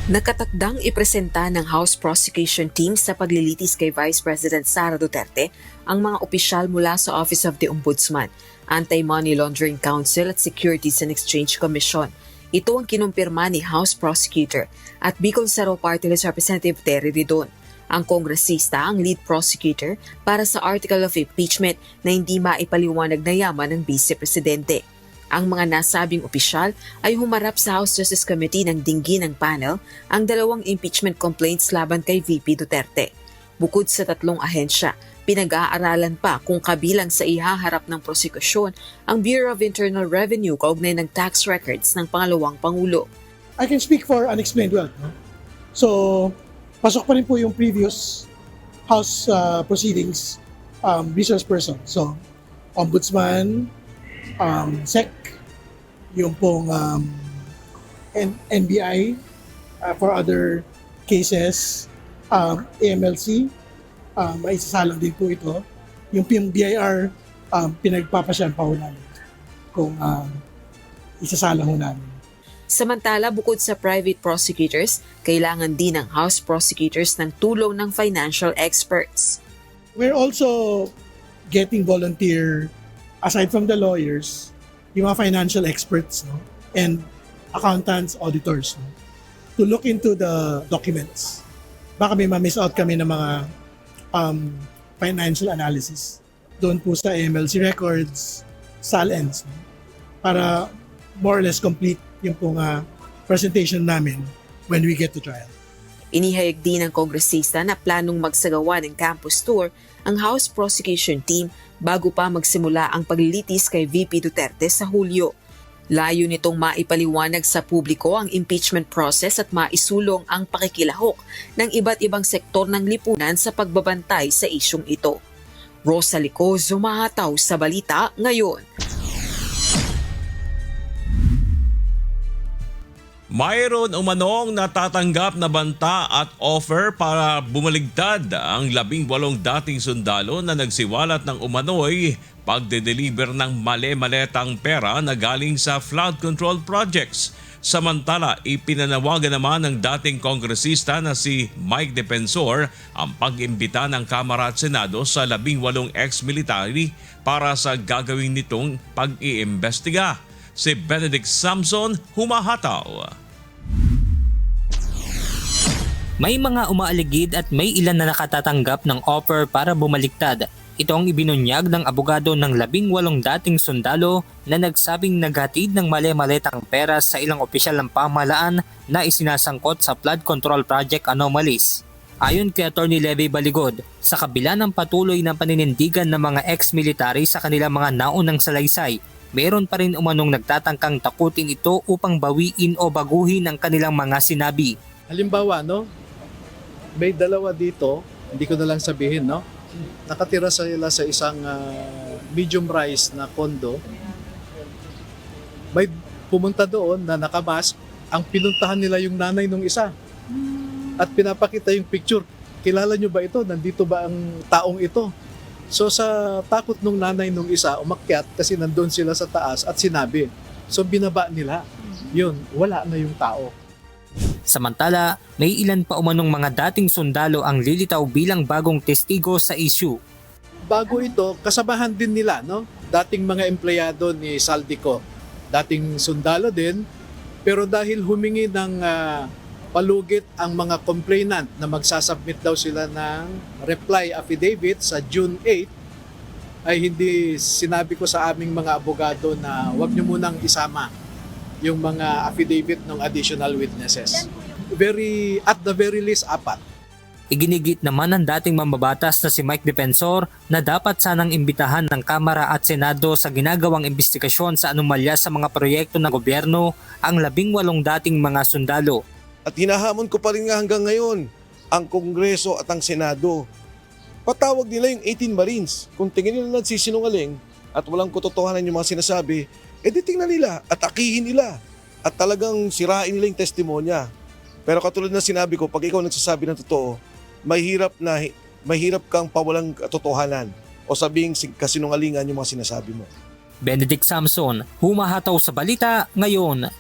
Nakatakdang ipresenta ng House Prosecution Team sa paglilitis kay Vice President Sara Duterte ang mga opisyal mula sa Office of the Ombudsman, Anti-Money Laundering Council at Securities and Exchange Commission. Ito ang kinumpirma ni House Prosecutor at Bicol Saro Party List Representative Terry Ridon. Ang kongresista ang lead prosecutor para sa Article of Impeachment na hindi maipaliwanag na yaman ng Vice Presidente. Ang mga nasabing opisyal ay humarap sa House Justice Committee ng dinggin ng panel ang 2 impeachment complaints laban kay VP Duterte. Bukod sa 3 ahensya, pinag-aaralan pa kung kabilang sa ihaharap ng prosekusyon ang Bureau of Internal Revenue kaugnay ng tax records ng pangalawang Pangulo. I can speak for unexplained wealth. No? So, pasok pa rin po yung previous House proceedings, resource person. So, Ombudsman, SEC, yung pong NBI for other cases, AMLC, may isasalang din po ito. Yung BIR, pinagpapasyan pa ho namin kung isasalang ho namin. Samantala, bukod sa private prosecutors, kailangan din ng House prosecutors ng tulong ng financial experts. We're also getting volunteer, aside from the lawyers, yung mga financial experts, no? And accountants, auditors, no? To look into the documents. Baka may ma-miss out kami ng mga financial analysis doon po sa MLC records, SAL-ends, no? Para more or less complete yung pong presentation namin when we get to trial. Inihayag din ng kongresista na planong magsagawa ng campus tour ang House Prosecution Team bago pa magsimula ang paglilitis kay VP Duterte sa Hulyo. Layo nitong maipaliwanag sa publiko ang impeachment process at maisulong ang pakikilahok ng iba't ibang sektor ng lipunan sa pagbabantay sa isyong ito. Rosa Licoz, Zumahataw sa Balita Ngayon. Mayroon umanong natatanggap na banta at offer para bumaligtad ang 18 dating sundalo na nagsiwalat ng umano'y pagde-deliver ng mali-maletang pera na galing sa flood control projects. Samantala, ipinanawagan naman ng dating kongresista na si Mike Defensor ang pag-imbita ng Kamara at Senado sa 18 ex-military para sa gagawin nitong pag-iimbestiga. Si Benedict Samson humahataw. May mga umaaligid at may ilan na nakatatanggap ng offer para bumaliktad. Ito ang ibinunyag ng abogado ng 18 dating sundalo na nagsabing naghatid ng mali-maletang pera sa ilang opisyal ng pamahalaan na isinasangkot sa flood control project anomalies. Ayon kay Atty. Levy Baligod, sa kabila ng patuloy na paninindigan ng mga ex-military sa kanilang mga naunang salaysay, meron pa rin umanong nagtatangkang takutin ito upang bawiin o baguhin ang kanilang mga sinabi. Halimbawa, may dalawa dito, hindi ko na lang sabihin, nakatira sila sa isang medium rise na condo. May pumunta doon na nakamask, ang pinuntahan nila yung nanay nung isa. At pinapakita yung picture. Kilala nyo ba ito? Nandito ba ang taong ito? So sa takot nung nanay nung isa, umakyat kasi nandun sila sa taas at sinabi. So binaba nila. Yun, wala na yung tao. Samantala, may ilan pa umanong mga dating sundalo ang lilitaw bilang bagong testigo sa issue. Bago ito, kasabahan din nila, dating mga empleyado ni Saldico. Dating sundalo din, pero dahil humingi ng palugit ang mga complainant na magsasubmit daw sila ng reply affidavit sa June 8, ay hindi sinabi ko sa aming mga abogado na huwag nyo munang isama yung mga affidavit ng additional witnesses. At the very least, 4. Iginigit naman ng dating mambabatas na si Mike Defensor na dapat sanang imbitahan ng Kamara at Senado sa ginagawang investigasyon sa anomalya sa mga proyekto ng gobyerno ang 18 dating mga sundalo. At hinahamon ko pa rin nga hanggang ngayon ang Kongreso at ang Senado. Patawag nila yung 18 Marines. Kung tingin nila nagsisinungaling at walang katotohanan yung mga sinasabi, tingnan nila at akihin nila at talagang sirain nila yung testimonya. Pero katulad na sinabi ko, pag ikaw nagsasabi ng totoo, mahirap kang pawalang katotohanan o sabing kasinungalingan yung mga sinasabi mo. Benedict Samson, humahataw sa balita ngayon.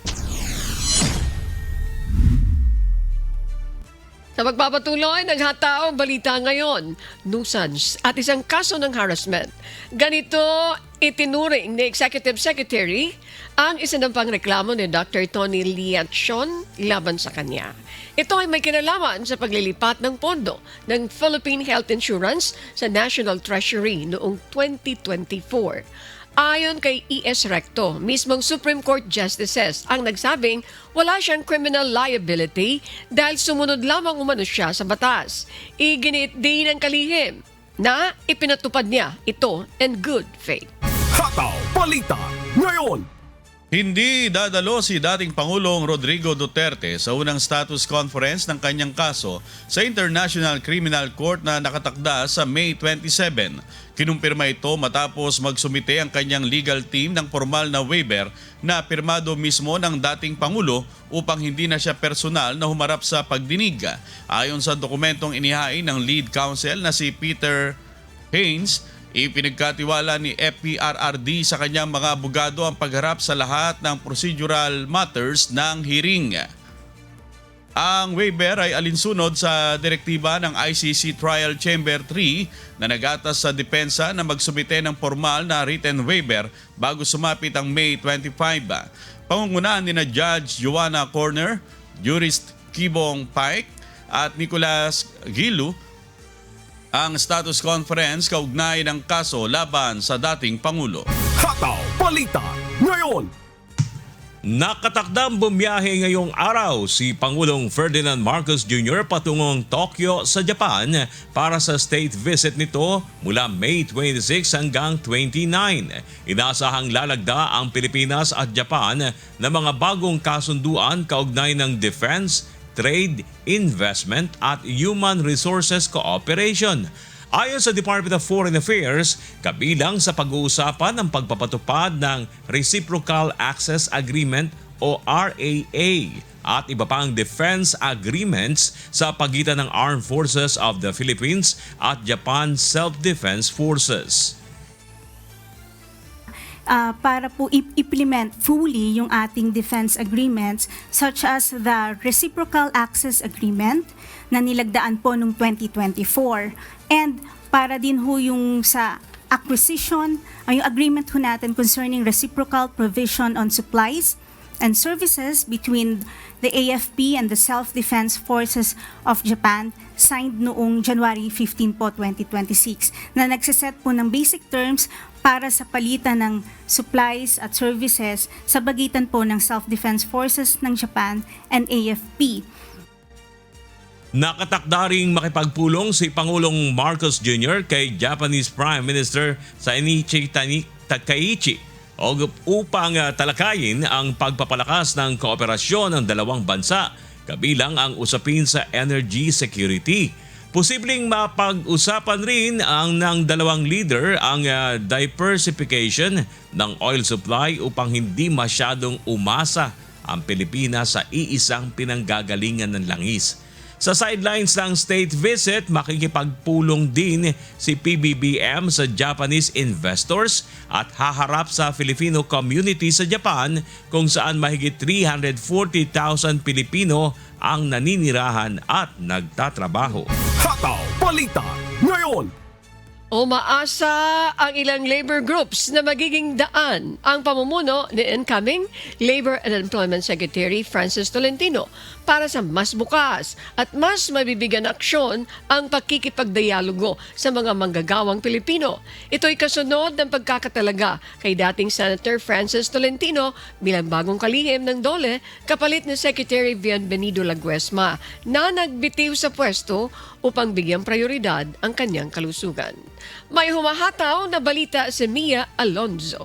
Sa magpapatuloy ng hataw balita ngayon, nuisance at isang kaso ng harassment. Ganito itinuring ni Executive Secretary ang isinampang reklamo ni Dr. Tony Liachon laban sa kanya. Ito ay may kinalaman sa paglilipat ng pondo ng Philippine Health Insurance sa National Treasury noong 2024. Ayon kay E.S. Recto, mismong Supreme Court Justices ang nagsabing wala siyang criminal liability dahil sumunod lamang umano siya sa batas. Iginit din ng kalihim na ipinatupad niya ito in good faith. Hataw Balita ngayon. Hindi dadalo si dating Pangulong Rodrigo Duterte sa unang status conference ng kanyang kaso sa International Criminal Court na nakatakda sa May 27. Kinumpirma ito matapos magsumite ang kanyang legal team ng formal na waiver na pirmado mismo ng dating Pangulo upang hindi na siya personal na humarap sa pagdinig. Ayon sa dokumentong inihain ng lead counsel na si Peter Haynes, ipinagkatiwala ni FPRRD sa kanyang mga abogado ang pagharap sa lahat ng procedural matters ng hearing. Ang waiver ay alinsunod sa direktiba ng ICC Trial Chamber 3 na nag-atas sa depensa na magsumite ng formal na written waiver bago sumapit ang May 25. Pangungunahan ni na Judge Joanna Corner, Jurist Kibong Pike at Nicolas Gilu ang status conference kaugnay ng kaso laban sa dating Pangulo. Hataw Balita ngayon. Nakatakdang bumiyahe ngayong araw si Pangulong Ferdinand Marcos Jr. patungong Tokyo sa Japan para sa state visit nito mula May 26 hanggang 29. Inaasahang lalagda ang Pilipinas at Japan ng mga bagong kasunduan kaugnay ng defense, trade, investment at human resources cooperation. Ayon sa Department of Foreign Affairs, kabilang sa pag-uusapan ang pagpapatupad ng Reciprocal Access Agreement o RAA at iba pang defense agreements sa pagitan ng Armed Forces of the Philippines at Japan Self-Defense Forces. para po implement fully yung ating defense agreements such as the Reciprocal Access Agreement na nilagdaan po noong 2024 and para din ho yung sa acquisition, yung agreement ho natin concerning reciprocal provision on supplies and services between the AFP and the Self-Defense Forces of Japan signed noong January 15 po, 2026 na nagsiset po ng basic terms para sa palitan ng supplies at services sa pagitan po ng Self-Defense Forces ng Japan and AFP. Nakatakdaring makipagpulong si Pangulong Marcos Jr. kay Japanese Prime Minister Sainichi Takaichi upang talakayin ang pagpapalakas ng kooperasyon ng dalawang bansa kabilang ang usapin sa energy security. Posibleng mapag-usapan rin ng dalawang leader ang diversification ng oil supply upang hindi masyadong umasa ang Pilipinas sa iisang pinanggagalingan ng langis. Sa sidelines ng state visit, makikipagpulong din si PBBM sa Japanese investors at haharap sa Filipino community sa Japan kung saan mahigit 340,000 Pilipino ang naninirahan at nagtatrabaho. Hataw Balita ngayon. Umaasa ang ilang labor groups na magiging daan ang pamumuno ni incoming Labor and Employment Secretary Francis Tolentino para sa mas bukas at mas mabibigyan aksyon ang pagkikipagdialogo sa mga manggagawang Pilipino. Ito'y kasunod ng pagkakatalaga kay dating Senator Francis Tolentino bilang bagong kalihim ng DOLE kapalit ni Secretary Bienvenido Laguesma na nagbitiw sa pwesto upang bigyang prioridad ang kanyang kalusugan. May humahataw na balita si Mia Alonzo.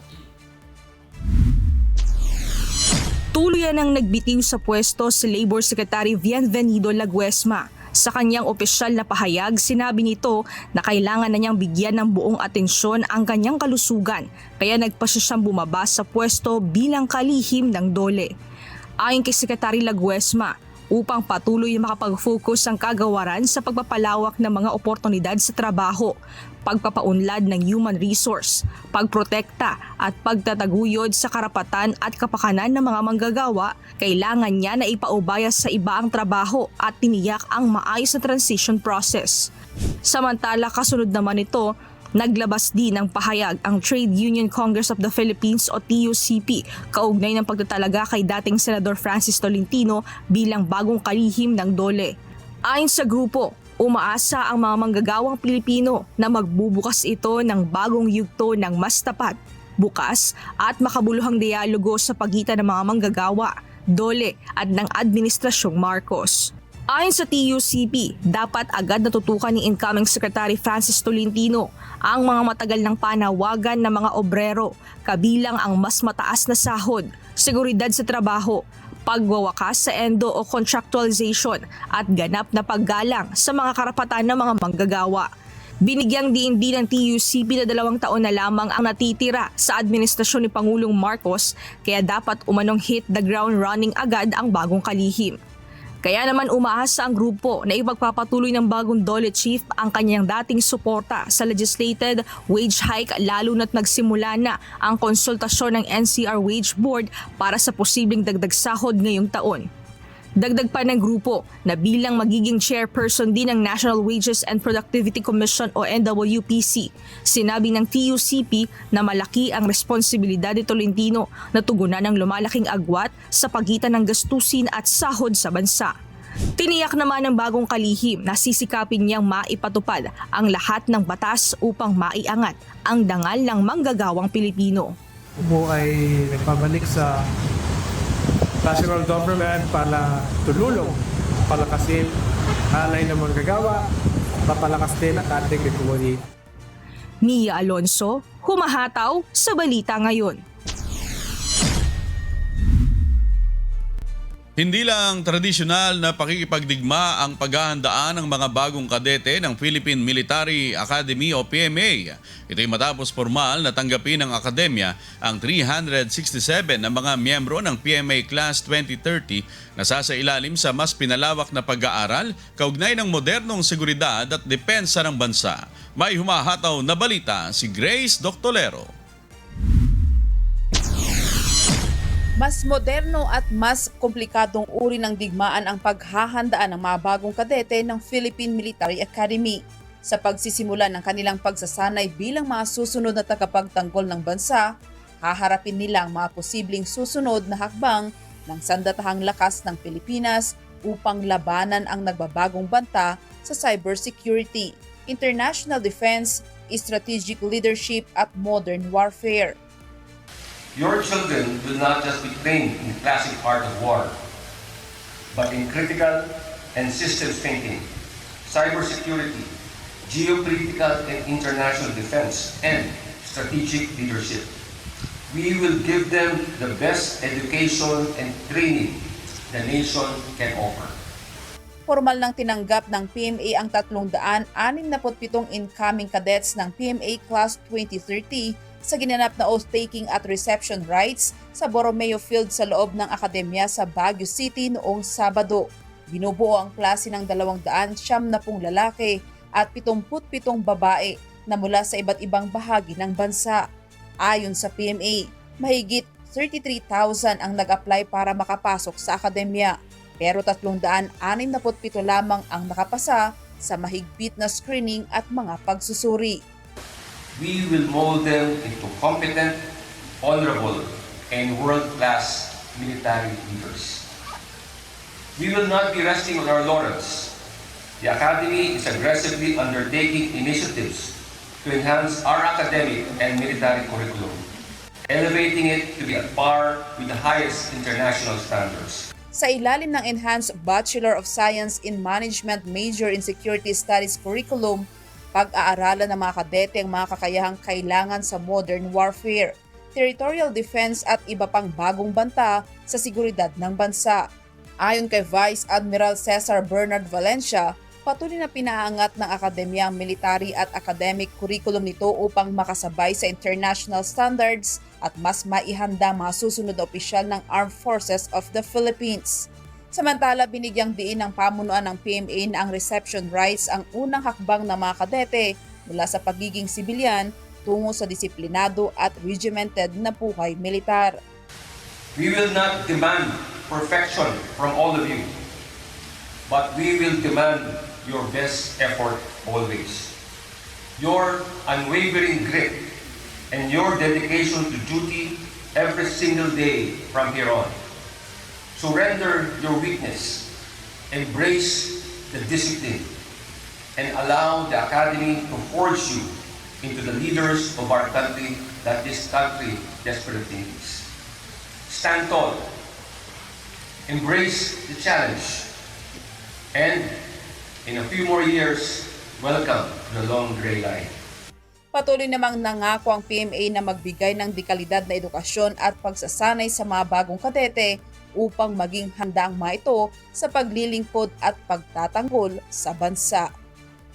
Tuluyan ang nagbitiw sa pwesto si Labor Secretary Bienvenido Laguesma. Sa kanyang opisyal na pahayag, sinabi nito na kailangan na niyang bigyan ng buong atensyon ang kanyang kalusugan, kaya nagpasya siyang bumaba sa pwesto bilang kalihim ng DOLE. Ayon kay Secretary Laguesma, upang patuloy na makapag-focus ang kagawaran sa pagpapalawak ng mga oportunidad sa trabaho, pagpapaunlad ng human resource, pagprotekta at pagtataguyod sa karapatan at kapakanan ng mga manggagawa, kailangan niya na ipaubaya sa iba ang trabaho at tiniyak ang maayos na transition process. Samantala, kasunod naman ito, naglabas din ng pahayag ang Trade Union Congress of the Philippines o TUCP kaugnay ng pagtatalaga kay dating Senador Francis Tolentino bilang bagong kalihim ng DOLE. Ayon sa grupo, umaasa ang mga manggagawang Pilipino na magbubukas ito ng bagong yugto ng mas tapat, bukas at makabuluhang dialogo sa pagitan ng mga manggagawa, DOLE at ng Administrasyong Marcos. Ayon sa TUCP, dapat agad natutukan ni incoming Secretary Francis Tolentino ang mga matagal ng panawagan ng mga obrero, kabilang ang mas mataas na sahod, seguridad sa trabaho, pagwawakas sa endo o contractualization at ganap na paggalang sa mga karapatan ng mga manggagawa. Binigyang diin din ng TUCP na 2 taon na lamang ang natitira sa administrasyon ni Pangulong Marcos, kaya dapat umanong hit the ground running agad ang bagong kalihim. Kaya naman umaasa ang grupo na ipagpapatuloy ng bagong DOLE chief ang kanyang dating suporta sa legislated wage hike lalo na't nagsimula na ang konsultasyon ng NCR Wage Board para sa posibleng dagdag sahod ngayong taon. Dagdag pa ng grupo na bilang magiging chairperson din ng National Wages and Productivity Commission o NWPC, sinabi ng TUCP na malaki ang responsibilidad ni Tolentino na tugunan ang lumalaking agwat sa pagitan ng gastusin at sahod sa bansa. Tiniyak naman ng bagong kalihim na sisikapin niyang maipatupad ang lahat ng batas upang maiangat ang dangal ng manggagawang Pilipino. Ubo ay nagpabalik sa national government para tululong, palakasin alay ng manggagawa, papalakas din ang ating ekonomiya. Mia Alonzo, humahataw sa Balita Ngayon. Hindi lang tradisyonal na pakikipagdigma ang paghahandaan ng mga bagong kadete ng Philippine Military Academy o PMA. Ito'y matapos formal na tanggapin ng akademya ang 367 na mga miyembro ng PMA Class 2030 na sasailalim sa mas pinalawak na pag-aaral kaugnay ng modernong seguridad at depensa ng bansa. May humahataw na balita si Grace Doctolero. Mas moderno at mas komplikadong uri ng digmaan ang paghahandaan ng mga bagong kadete ng Philippine Military Academy. Sa pagsisimula ng kanilang pagsasanay bilang mga susunod na tagapagtanggol ng bansa, haharapin nila ang mga posibleng susunod na hakbang ng sandatahang lakas ng Pilipinas upang labanan ang nagbabagong banta sa cybersecurity, international defense, strategic leadership at modern warfare. Your children will not just be trained in the classic art of war, but in critical and systems thinking, cybersecurity, geopolitical and international defense, and strategic leadership. We will give them the best education and training the nation can offer. Formal nang tinanggap ng PMA ang 367 incoming cadets ng PMA Class 2030 sa ginanap na oath-taking at reception rites sa Borromeo Field sa loob ng akademya sa Baguio City noong Sabado. Binubuo ang klase ng 270 lalaki at 77 babae na mula sa iba't ibang bahagi ng bansa. Ayon sa PMA, mahigit 33,000 ang nag-apply para makapasok sa akademya, pero 367 lamang ang nakapasa sa mahigpit na screening at mga pagsusuri. We will mold them into competent, honorable, and world-class military leaders. We will not be resting on our laurels. The Academy is aggressively undertaking initiatives to enhance our academic and military curriculum, elevating it to be at par with the highest international standards. Sa ilalim ng Enhanced Bachelor of Science in Management Major in Security Studies curriculum, pag-aaralan ng mga kadete ang mga kakayahang kailangan sa modern warfare, territorial defense at iba pang bagong banta sa seguridad ng bansa. Ayon kay Vice Admiral Cesar Bernard Valencia, patuloy na pinaangat ng akademya ang military at academic curriculum nito upang makasabay sa international standards at mas maihanda mga susunod na opisyal ng Armed Forces of the Philippines. Samantala, binigyang diin ng pamunuan ng PMA na ang reception rites ang unang hakbang ng mga kadete mula sa pagiging sibilyan tungo sa disiplinado at regimented na buhay militar. We will not demand perfection from all of you, but we will demand your best effort always. Your unwavering grit and your dedication to duty every single day from here on. Surrender your weakness, embrace the discipline, and allow the Academy to forge you into the leaders of our country that this country desperately needs. Stand tall, embrace the challenge, and in a few more years, welcome to the long gray line. Patuloy namang nangako ang PMA na magbigay ng dekalidad na edukasyon at pagsasanay sa mga bagong kadete upang maging handa ang mga ito sa paglilingkod at pagtatanggol sa bansa.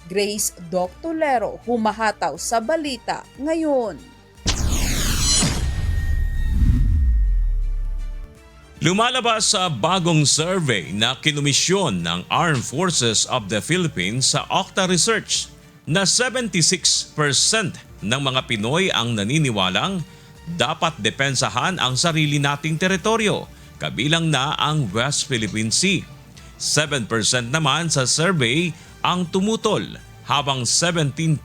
Grace Doctolero, humahataw sa balita ngayon. Lumalabas sa bagong survey na kinomisyon ng Armed Forces of the Philippines sa Okta Research na 76% ng mga Pinoy ang naniniwalang dapat depensahan ang sarili nating teritoryo, kabilang na ang West Philippine Sea. 7% naman sa survey ang tumutol, habang 17%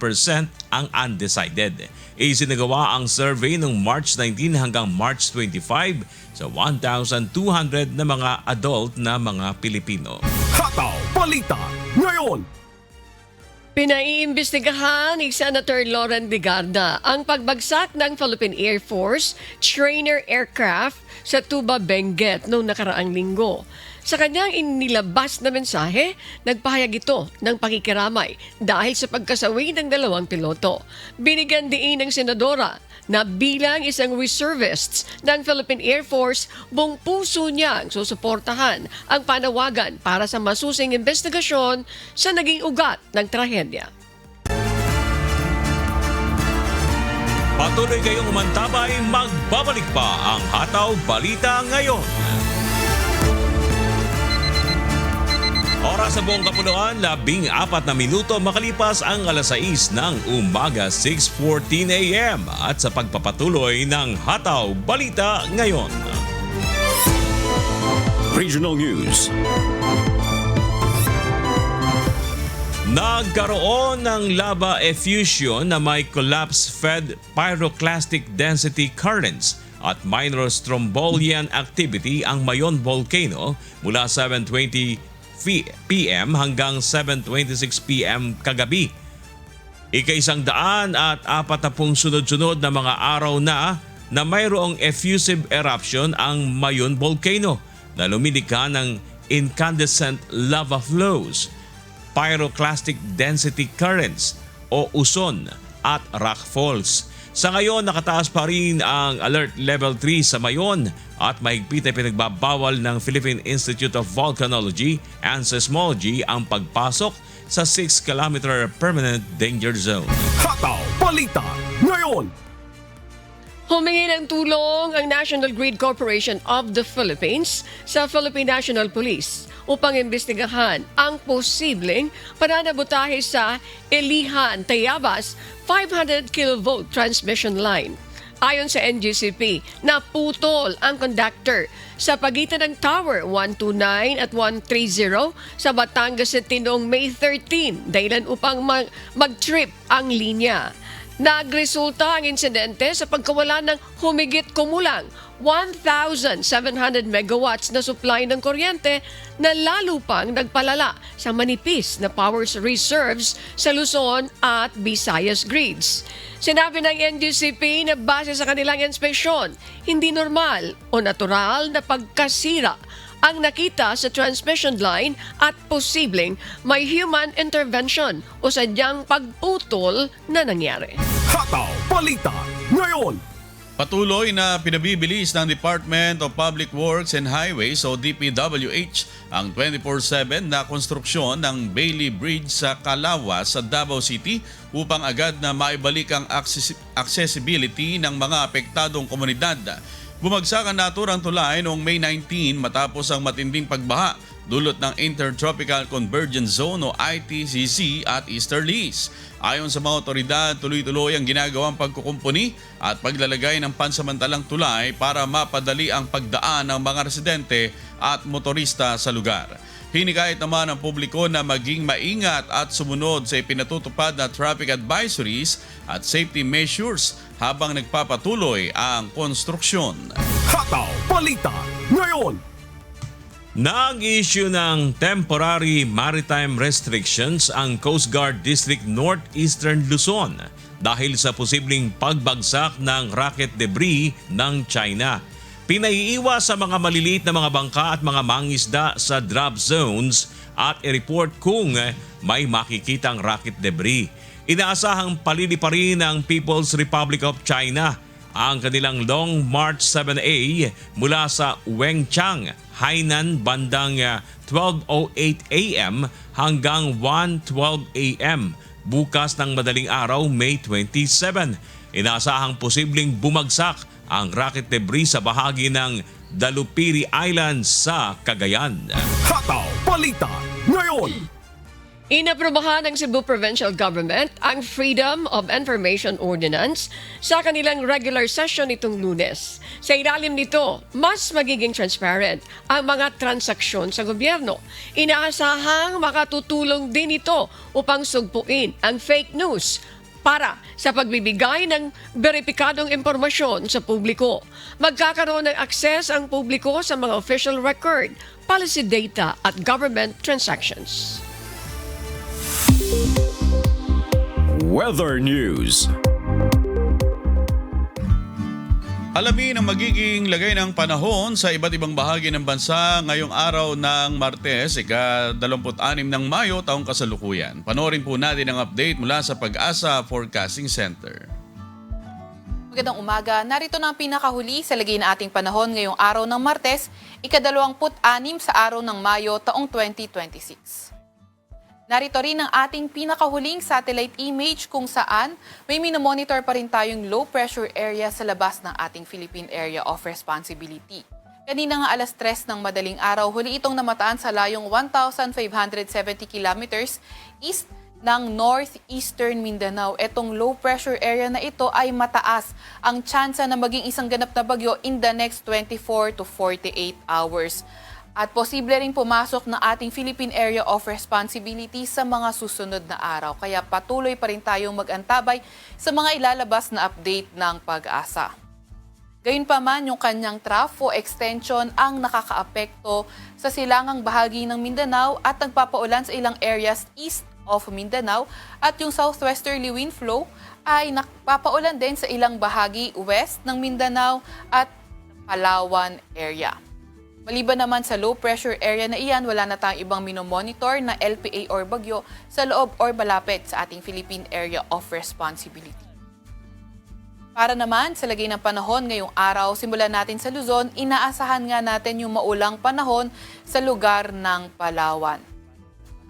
ang undecided. Isinagawa ang survey noong March 19 hanggang March 25 sa 1,200 na mga adult na mga Pilipino. Hataw Balita ngayon! Pinaiimbestigahan ni Senator Loren Legarda ang pagbagsak ng Philippine Air Force trainer aircraft sa Tuba, Benguet noong nakaraang linggo. Sa kanyang inilabas na mensahe, nagpahayag ito ng pakikiramay dahil sa pagkasawi ng dalawang piloto. Binigyan diin ng senadora na bilang isang reservists ng Philippine Air Force, buong puso niyang susuportahan ang panawagan para sa masusing investigasyon sa naging ugat ng trahedya. Patuloy kayong umantabay, magbabalik pa ang Hataw Balita ngayon. Oras sa buong kapuluan, 14 na minuto makalipas ang alas 6 ng umaga, 6:14 a.m. At sa pagpapatuloy ng Hataw Balita ngayon. Regional News. Nagkaroon ng lava effusion na may collapse-fed pyroclastic density currents at minor strombolian activity ang Mayon Volcano mula 7:20 p.m. hanggang 7:26 p.m. kagabi. Ika-140 sunod-sunod na mga araw na mayroong effusive eruption ang Mayon Volcano na lumilikha ng incandescent lava flows, pyroclastic density currents o uson at rock falls. Sa ngayon, nakataas pa rin ang Alert Level 3 sa Mayon at mahigpit na pinagbabawal ng Philippine Institute of Volcanology and Seismology ang pagpasok sa 6-kilometer permanent danger zone. Hataw Balita ngayon. Humingi ng tulong ang National Grid Corporation of the Philippines sa Philippine National Police upang imbestigahan ang posibleng pananabotahe sa Ilihan, Tayabas 500 kV transmission line. Ayon sa NGCP, naputol ang conductor sa pagitan ng Tower 129 at 130 sa Batangas City noong May 13 dahilan upang mag-trip ang linya. Nagresulta ang insidente sa pagkawala ng humigit kumulang 1,700 megawatts na supply ng kuryente na lalo pang nagpalala sa manipis na power reserves sa Luzon at Visayas grids. Sinabi ng NGCP na base sa kanilang inspeksyon, hindi normal o natural na pagkasira ang nakita sa transmission line at posibleng may human intervention o sadyang pagputol na nangyari. Hataw Balita ngayon. Patuloy na pinabibilis ng Department of Public Works and Highways o DPWH ang 24/7 na konstruksyon ng Bailey Bridge sa Calauas sa Davao City upang agad na maibalik ang accessibility ng mga apektadong komunidad. Bumagsak ang naturang tulay noong May 19 matapos ang matinding pagbaha dulot ng Intertropical Convergence Zone o ITCZ at Easterlies. Ayon sa mga otoridad, tuloy-tuloy ang ginagawang pagkukumpuni at paglalagay ng pansamantalang tulay para mapadali ang pagdaan ng mga residente at motorista sa lugar. Hinikayat naman ang publiko na maging maingat at sumunod sa ipinatutupad na traffic advisories at safety measures habang nagpapatuloy ang konstruksyon. Hataw Balita ngayon. Nag-issue ng temporary maritime restrictions ang Coast Guard District Northeastern Luzon dahil sa posibleng pagbagsak ng rocket debris ng China. Pinaiiwas sa mga maliliit na mga bangka at mga mangisda sa drop zones at i-report kung may makikitang rocket debris. Inaasahang palili pa rin ng People's Republic of China ang kanilang Long March 7A mula sa Wenchang, Hainan bandang 12:08 a.m. hanggang 1:12 a.m. bukas ng madaling araw, May 27. Inaasahang posibleng bumagsak ang rocket debris sa bahagi ng Dalupiri Island sa Cagayan. Hataw Balita ngayon. Inaprobahan ng Cebu Provincial Government ang Freedom of Information Ordinance sa kanilang regular session nitong Lunes. Sa ilalim nito, mas magiging transparent ang mga transaksyon sa gobyerno. Inaasahang makatutulong din ito upang sugpuin ang fake news para sa pagbibigay ng beripikadong impormasyon sa publiko. Magkakaroon ng akses ang publiko sa mga official record, policy data at government transactions. Weather News. Alamin ang magiging lagay ng panahon sa iba't ibang bahagi ng bansa ngayong araw ng Martes, ika-26 ng Mayo, taong kasalukuyan. Panoorin po natin ang update mula sa Pag-asa Forecasting Center. Magandang umaga. Narito na ang pinakahuli sa lagay na ating panahon ngayong araw ng Martes, ika-26 sa araw ng Mayo, taong 2026. Narito rin ang ating pinakahuling satellite image kung saan may minomonitor pa rin tayong low pressure area sa labas ng ating Philippine Area of Responsibility. Kanina nga alas 3 ng madaling araw, huli itong namataan sa layong 1,570 kilometers east ng northeastern Mindanao. Etong low pressure area na ito ay mataas ang tsansa na maging isang ganap na bagyo in the next 24 to 48 hours. At posible rin pumasok ng ating Philippine Area of Responsibility sa mga susunod na araw. Kaya patuloy pa rin tayong mag-antabay sa mga ilalabas na update ng Pag-asa. Gayunpaman, yung kanyang trough o extension ang nakakaapekto sa silangang bahagi ng Mindanao at nagpapaulan sa ilang areas east of Mindanao at yung southwesterly wind flow ay nagpapaulan din sa ilang bahagi west ng Mindanao at Palawan area. Maliban naman sa low pressure area na iyan, wala na tayong ibang minomonitor na LPA or bagyo sa loob or malapit sa ating Philippine Area of Responsibility. Para naman sa lagay ng panahon ngayong araw, simulan natin sa Luzon, inaasahan nga natin yung maulang panahon sa lugar ng Palawan.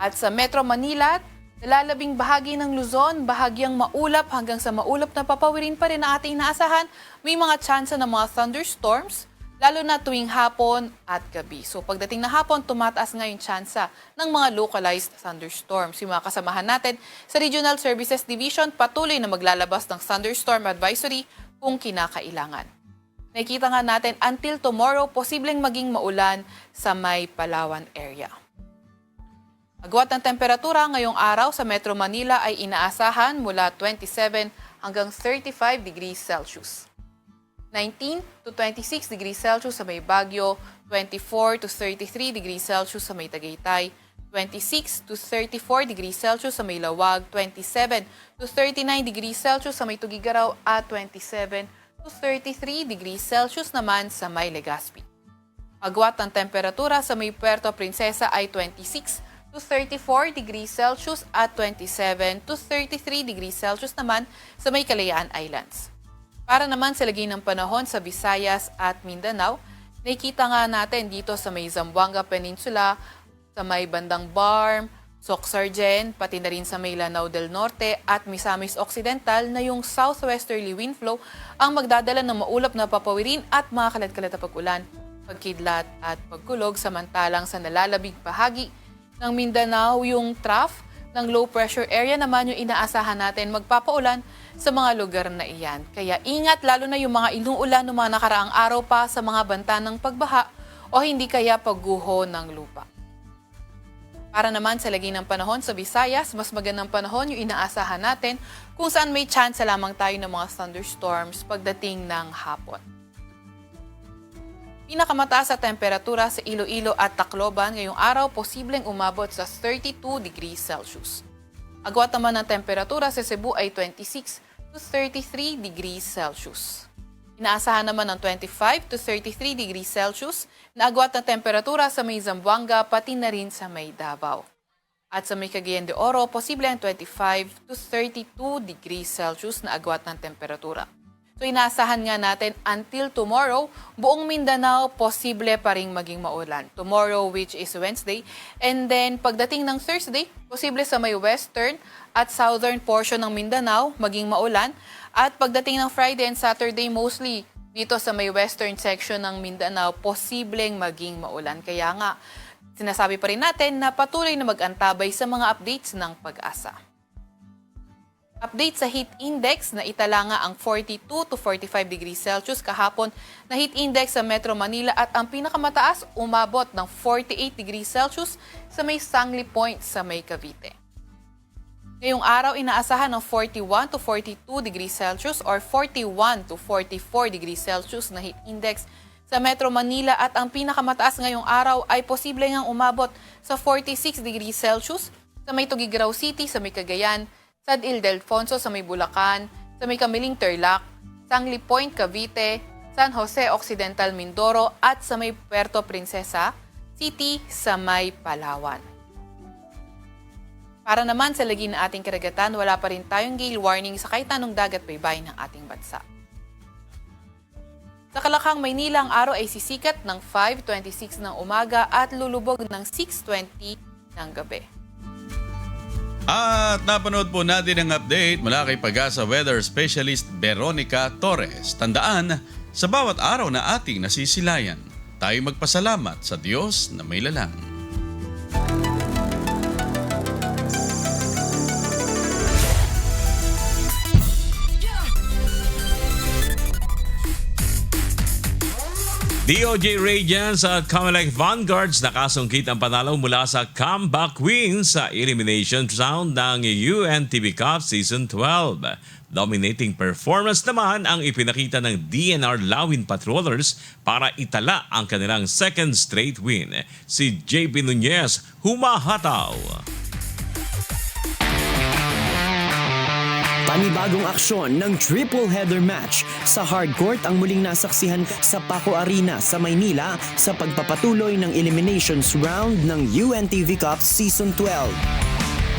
At sa Metro Manila, lalabing bahagi ng Luzon, bahagyang maulap hanggang sa maulap na papawirin pa rin ang ating inaasahan. May mga tsansa ng mga thunderstorms, lalo na tuwing hapon at gabi. So pagdating na hapon, tumataas nga yung tsansa ng mga localized thunderstorms. Yung mga kasamahan natin sa Regional Services Division patuloy na maglalabas ng thunderstorm advisory kung kinakailangan. Nakikita nga natin until tomorrow, posibleng maging maulan sa may Palawan area. Agwat ng temperatura ngayong araw sa Metro Manila ay inaasahan mula 27 hanggang 35 degrees Celsius. 19 to 26 degrees Celsius sa may Baguio, 24 to 33 degrees Celsius sa may Tagaytay, 26 to 34 degrees Celsius sa may Lawag, 27 to 39 degrees Celsius sa may Tugigaraw at 27 to 33 degrees Celsius naman sa may Legazpi. Agwat ng temperatura sa may Puerto Princesa ay 26 to 34 degrees Celsius at 27 to 33 degrees Celsius naman sa may Kalayaan Islands. Para naman sa lagay ng panahon sa Visayas at Mindanao, nakikita nga natin dito sa may Zamboanga Peninsula, sa may bandang Barm, Soc-Sargen, pati na rin sa may Lanao del Norte at Misamis Occidental na yung southwesterly wind flow ang magdadala ng maulap na papawirin at mga kalat-kalat na pag-ulan, pagkidlat at pagkulog. Samantalang sa nalalabing bahagi ng Mindanao, yung trough ng low pressure area naman yung inaasahan natin magpapaulan sa mga lugar na iyan. Kaya ingat lalo na yung mga inuulan ng mga nakaraang araw pa sa mga banta ng pagbaha o hindi kaya pagguho ng lupa. Para naman sa lagay ng panahon sa Visayas, mas magandang panahon yung inaasahan natin kung saan may chance lamang tayo ng mga thunderstorms pagdating ng hapon. Pinakamataas sa temperatura sa Iloilo at Tacloban ngayong araw, posibleng umabot sa 32 degrees Celsius. Agwat naman ng temperatura sa Cebu ay 26 to 33 degrees Celsius. Inaasahan naman ng 25 to 33 degrees Celsius na agwat ng temperatura sa may Zamboanga pati na rin sa may Davao. At sa may Cagayan de Oro, posible ang 25 to 32 degrees Celsius na agwat ng temperatura. So inaasahan nga natin until tomorrow, buong Mindanao posible pa ring maging maulan. Tomorrow, which is Wednesday. And then pagdating ng Thursday, posible sa may western at southern portion ng Mindanao maging maulan. At pagdating ng Friday and Saturday, mostly dito sa may western section ng Mindanao, posibleng maging maulan. Kaya nga, sinasabi pa rin natin na patuloy na mag-antabay sa mga updates ng Pag-asa. Update sa heat index na itala nga ang 42 to 45 degrees Celsius kahapon na heat index sa Metro Manila at ang pinakamataas umabot ng 48 degrees Celsius sa may Sangli Point sa may Cavite. Ngayong araw inaasahan ng 41 to 42 degrees Celsius or 41 to 44 degrees Celsius na heat index sa Metro Manila at ang pinakamataas ngayong araw ay posible ngang umabot sa 46 degrees Celsius sa may Tugigaraw City sa may Cagayan, San Ildefonso sa may Bulacan, sa may Kamiling Tarlac, Sangli Point, Cavite, San Jose Occidental, Mindoro at sa may Puerto Princesa City sa may Palawan. Para naman sa lagi ng ating karagatan, wala pa rin tayong gale warning sa kahit anong dagat baybayin ng ating bansa. Sa Kalakhang, Maynila, ang araw ay sisikat ng 5:26 ng umaga at lulubog ng 6:20 ng gabi. At napanood po natin ang update mula kay Pag-asa Weather Specialist Veronica Torres. Tandaan, sa bawat araw na ating nasisilayan, tayo magpasalamat sa Diyos na may lalang. DOJ Radiance at Comelec Vanguards nakasungkit ang panalo mula sa comeback win sa elimination round ng UNTV Cup Season 12. Dominating performance naman ang ipinakita ng DNR Lawin Patrollers para itala ang kanilang second straight win. Si JP Nunez humahataw. Panibagong aksyon ng triple header match sa hardcourt ang muling nasaksihan sa Paco Arena sa Maynila sa pagpapatuloy ng eliminations round ng UNTV Cup Season 12.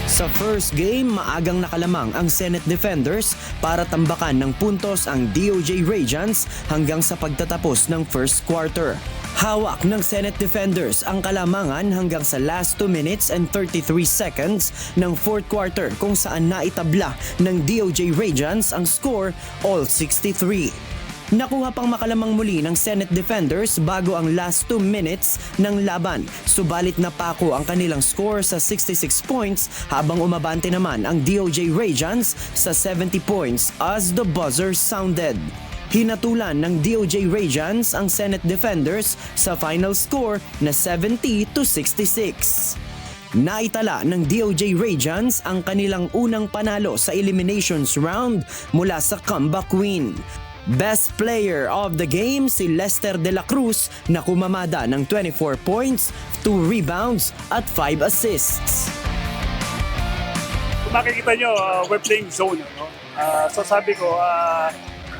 Sa first game, maagang nakalamang ang Senate Defenders para tambakan ng puntos ang DOJ Radiance hanggang sa pagtatapos ng first quarter. Hawak ng Senate Defenders ang kalamangan hanggang sa last 2 minutes and 33 seconds ng fourth quarter kung saan naitabla ng DOJ Radiance ang score all 63. Nakuha pang makalamang muli ng Senate Defenders bago ang last 2 minutes ng laban. Subalit napako ang kanilang score sa 66 points habang umabante naman ang DOJ Radiance sa 70 points as the buzzer sounded. Hinatulan ng DOJ Radiance ang Senate Defenders sa final score na 70-66. Naitala ng DOJ Radiance ang kanilang unang panalo sa eliminations round mula sa comeback win. Best player of the game si Lester De La Cruz na kumamada ng 24 points, 2 rebounds at 5 assists. Kung makikita nyo, we're playing zone. No? So sabi ko,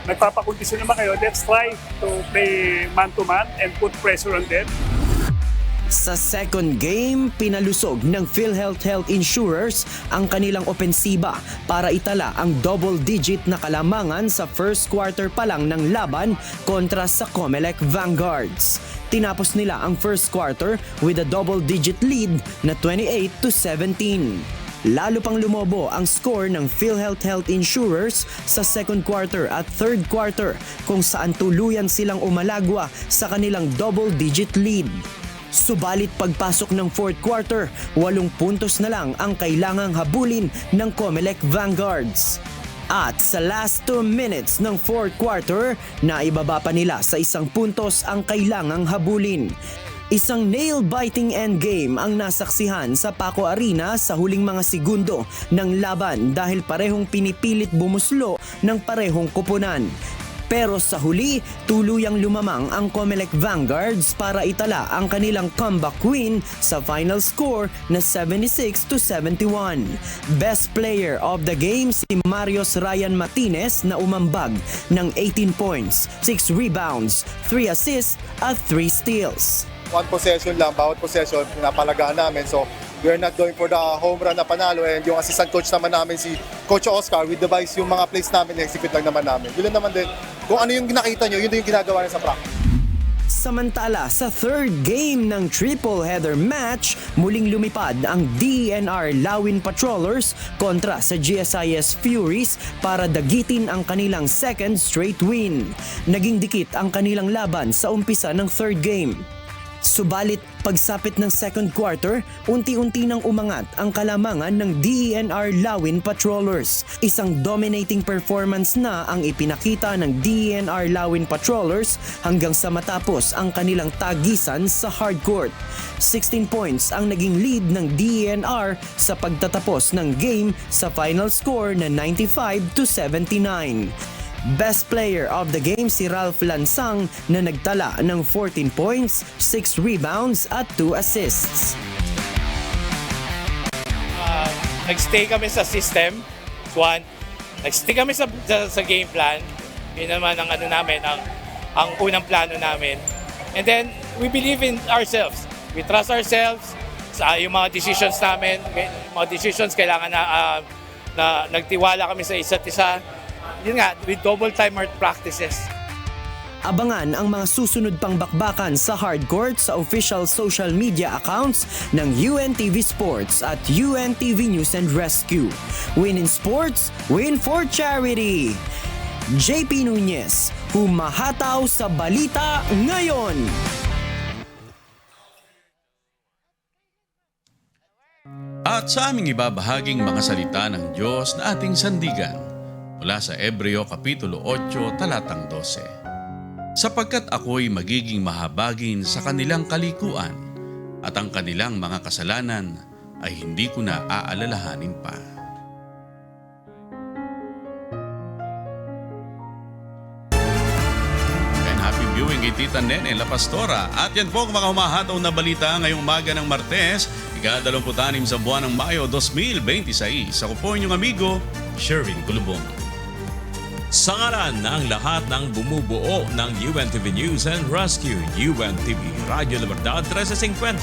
nagpapakondisyon naman kayo, let's try to play man-to-man and put pressure on them. Sa second game, pinalusog ng PhilHealth Health Insurers ang kanilang opensiba para itala ang double-digit na kalamangan sa first quarter pa lang ng laban kontra sa Comelec Vanguards. Tinapos nila ang first quarter with a double-digit lead na 28-17. Lalo pang lumobo ang score ng PhilHealth Health Insurers sa second quarter at third quarter kung saan tuluyan silang umalagwa sa kanilang double-digit lead. Subalit pagpasok ng fourth quarter, 8 puntos na lang ang kailangang habulin ng Comelec Vanguards. At sa last 2 minutes ng fourth quarter, naibaba pa nila sa 1 puntos ang kailangang habulin. Isang nail-biting endgame ang nasaksihan sa Paco Arena sa huling mga segundo ng laban dahil parehong pinipilit bumuslo ng parehong kupunan. Pero sa huli, tuluyang lumamang ang Comelec Vanguards para itala ang kanilang comeback win sa final score na 76-71. Best player of the game si Marios Ryan Martinez na umambag ng 18 points, 6 rebounds, 3 assists at 3 steals. 1 possession lang, bawat possession pinapalagaan namin. So we are not going for the home run na panalo, and yung assistant coach naman namin si Coach Oscar with device yung mga plays namin, execute lang naman namin. Yun naman din, kung ano yung nakita nyo, yun din yung ginagawa niya sa practice. Samantala, sa third game ng triple header match, muling lumipad ang DNR Lawin Patrollers kontra sa GSIS Furies para dagitin ang kanilang second straight win. Naging dikit ang kanilang laban sa umpisa ng third game. Subalit, pagsapit ng second quarter, unti-unti nang umangat ang kalamangan ng DENR Lawin Patrollers. Isang dominating performance na ang ipinakita ng DENR Lawin Patrollers hanggang sa matapos ang kanilang tagisan sa hardcourt. 16 points ang naging lead ng DENR sa pagtatapos ng game sa final score na 95-79. Best player of the game si Ralph Lansang na nagtala ng 14 points, 6 rebounds at 2 assists. Nagstay kami sa system, one. Nagstay kami sa game plan. Yun naman ang namin, ang unang plano namin. And then, we believe in ourselves. We trust ourselves sa yung mga decisions namin. Mga decisions kailangan na nagtiwala kami sa isa't isa. Yun nga, with double timer practices. Abangan ang mga susunod pang bakbakan sa hardcourt sa official social media accounts ng UNTV Sports at UNTV News and Rescue. Win in sports, win for charity. JP Nunez, humahataw sa balita ngayon. At sa aming ibabahaging mga salita ng Diyos na ating sandigan mula sa Hebreo Kapitulo 8, talatang 12. sapagkat ako'y magiging mahabagin sa kanilang kalikuan at ang kanilang mga kasalanan ay hindi ko na aalalahanin pa. And happy viewing kay Tita Nene La Pastora. At yan po ang mga humahataw na balita ngayong umaga ng Martes, ika-26 sa buwan ng Mayo 2026. Ako po inyong amigo, Sherwin Kulubong. Sa ngalan ng lahat ng bumubuo ng UNTV News and Rescue, UNTV Radio Libertad 1350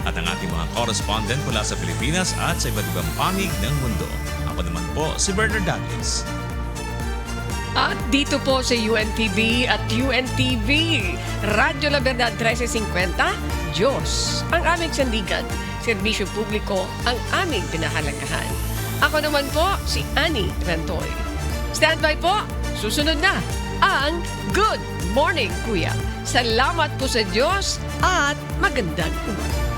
at ang ating mga correspondent mula sa Pilipinas at sa iba't ibang panig ng mundo. Ako naman po si Bernard Douglas. At dito po sa UNTV at UNTV Radio Libertad 1350, Diyos ang aming sandigan, serbisyo publiko ang aming pinahalagahan. Ako naman po si Annie Ventoy. Standby po, susunod na ang Good Morning Kuya. Salamat po sa Diyos at magandang umaga.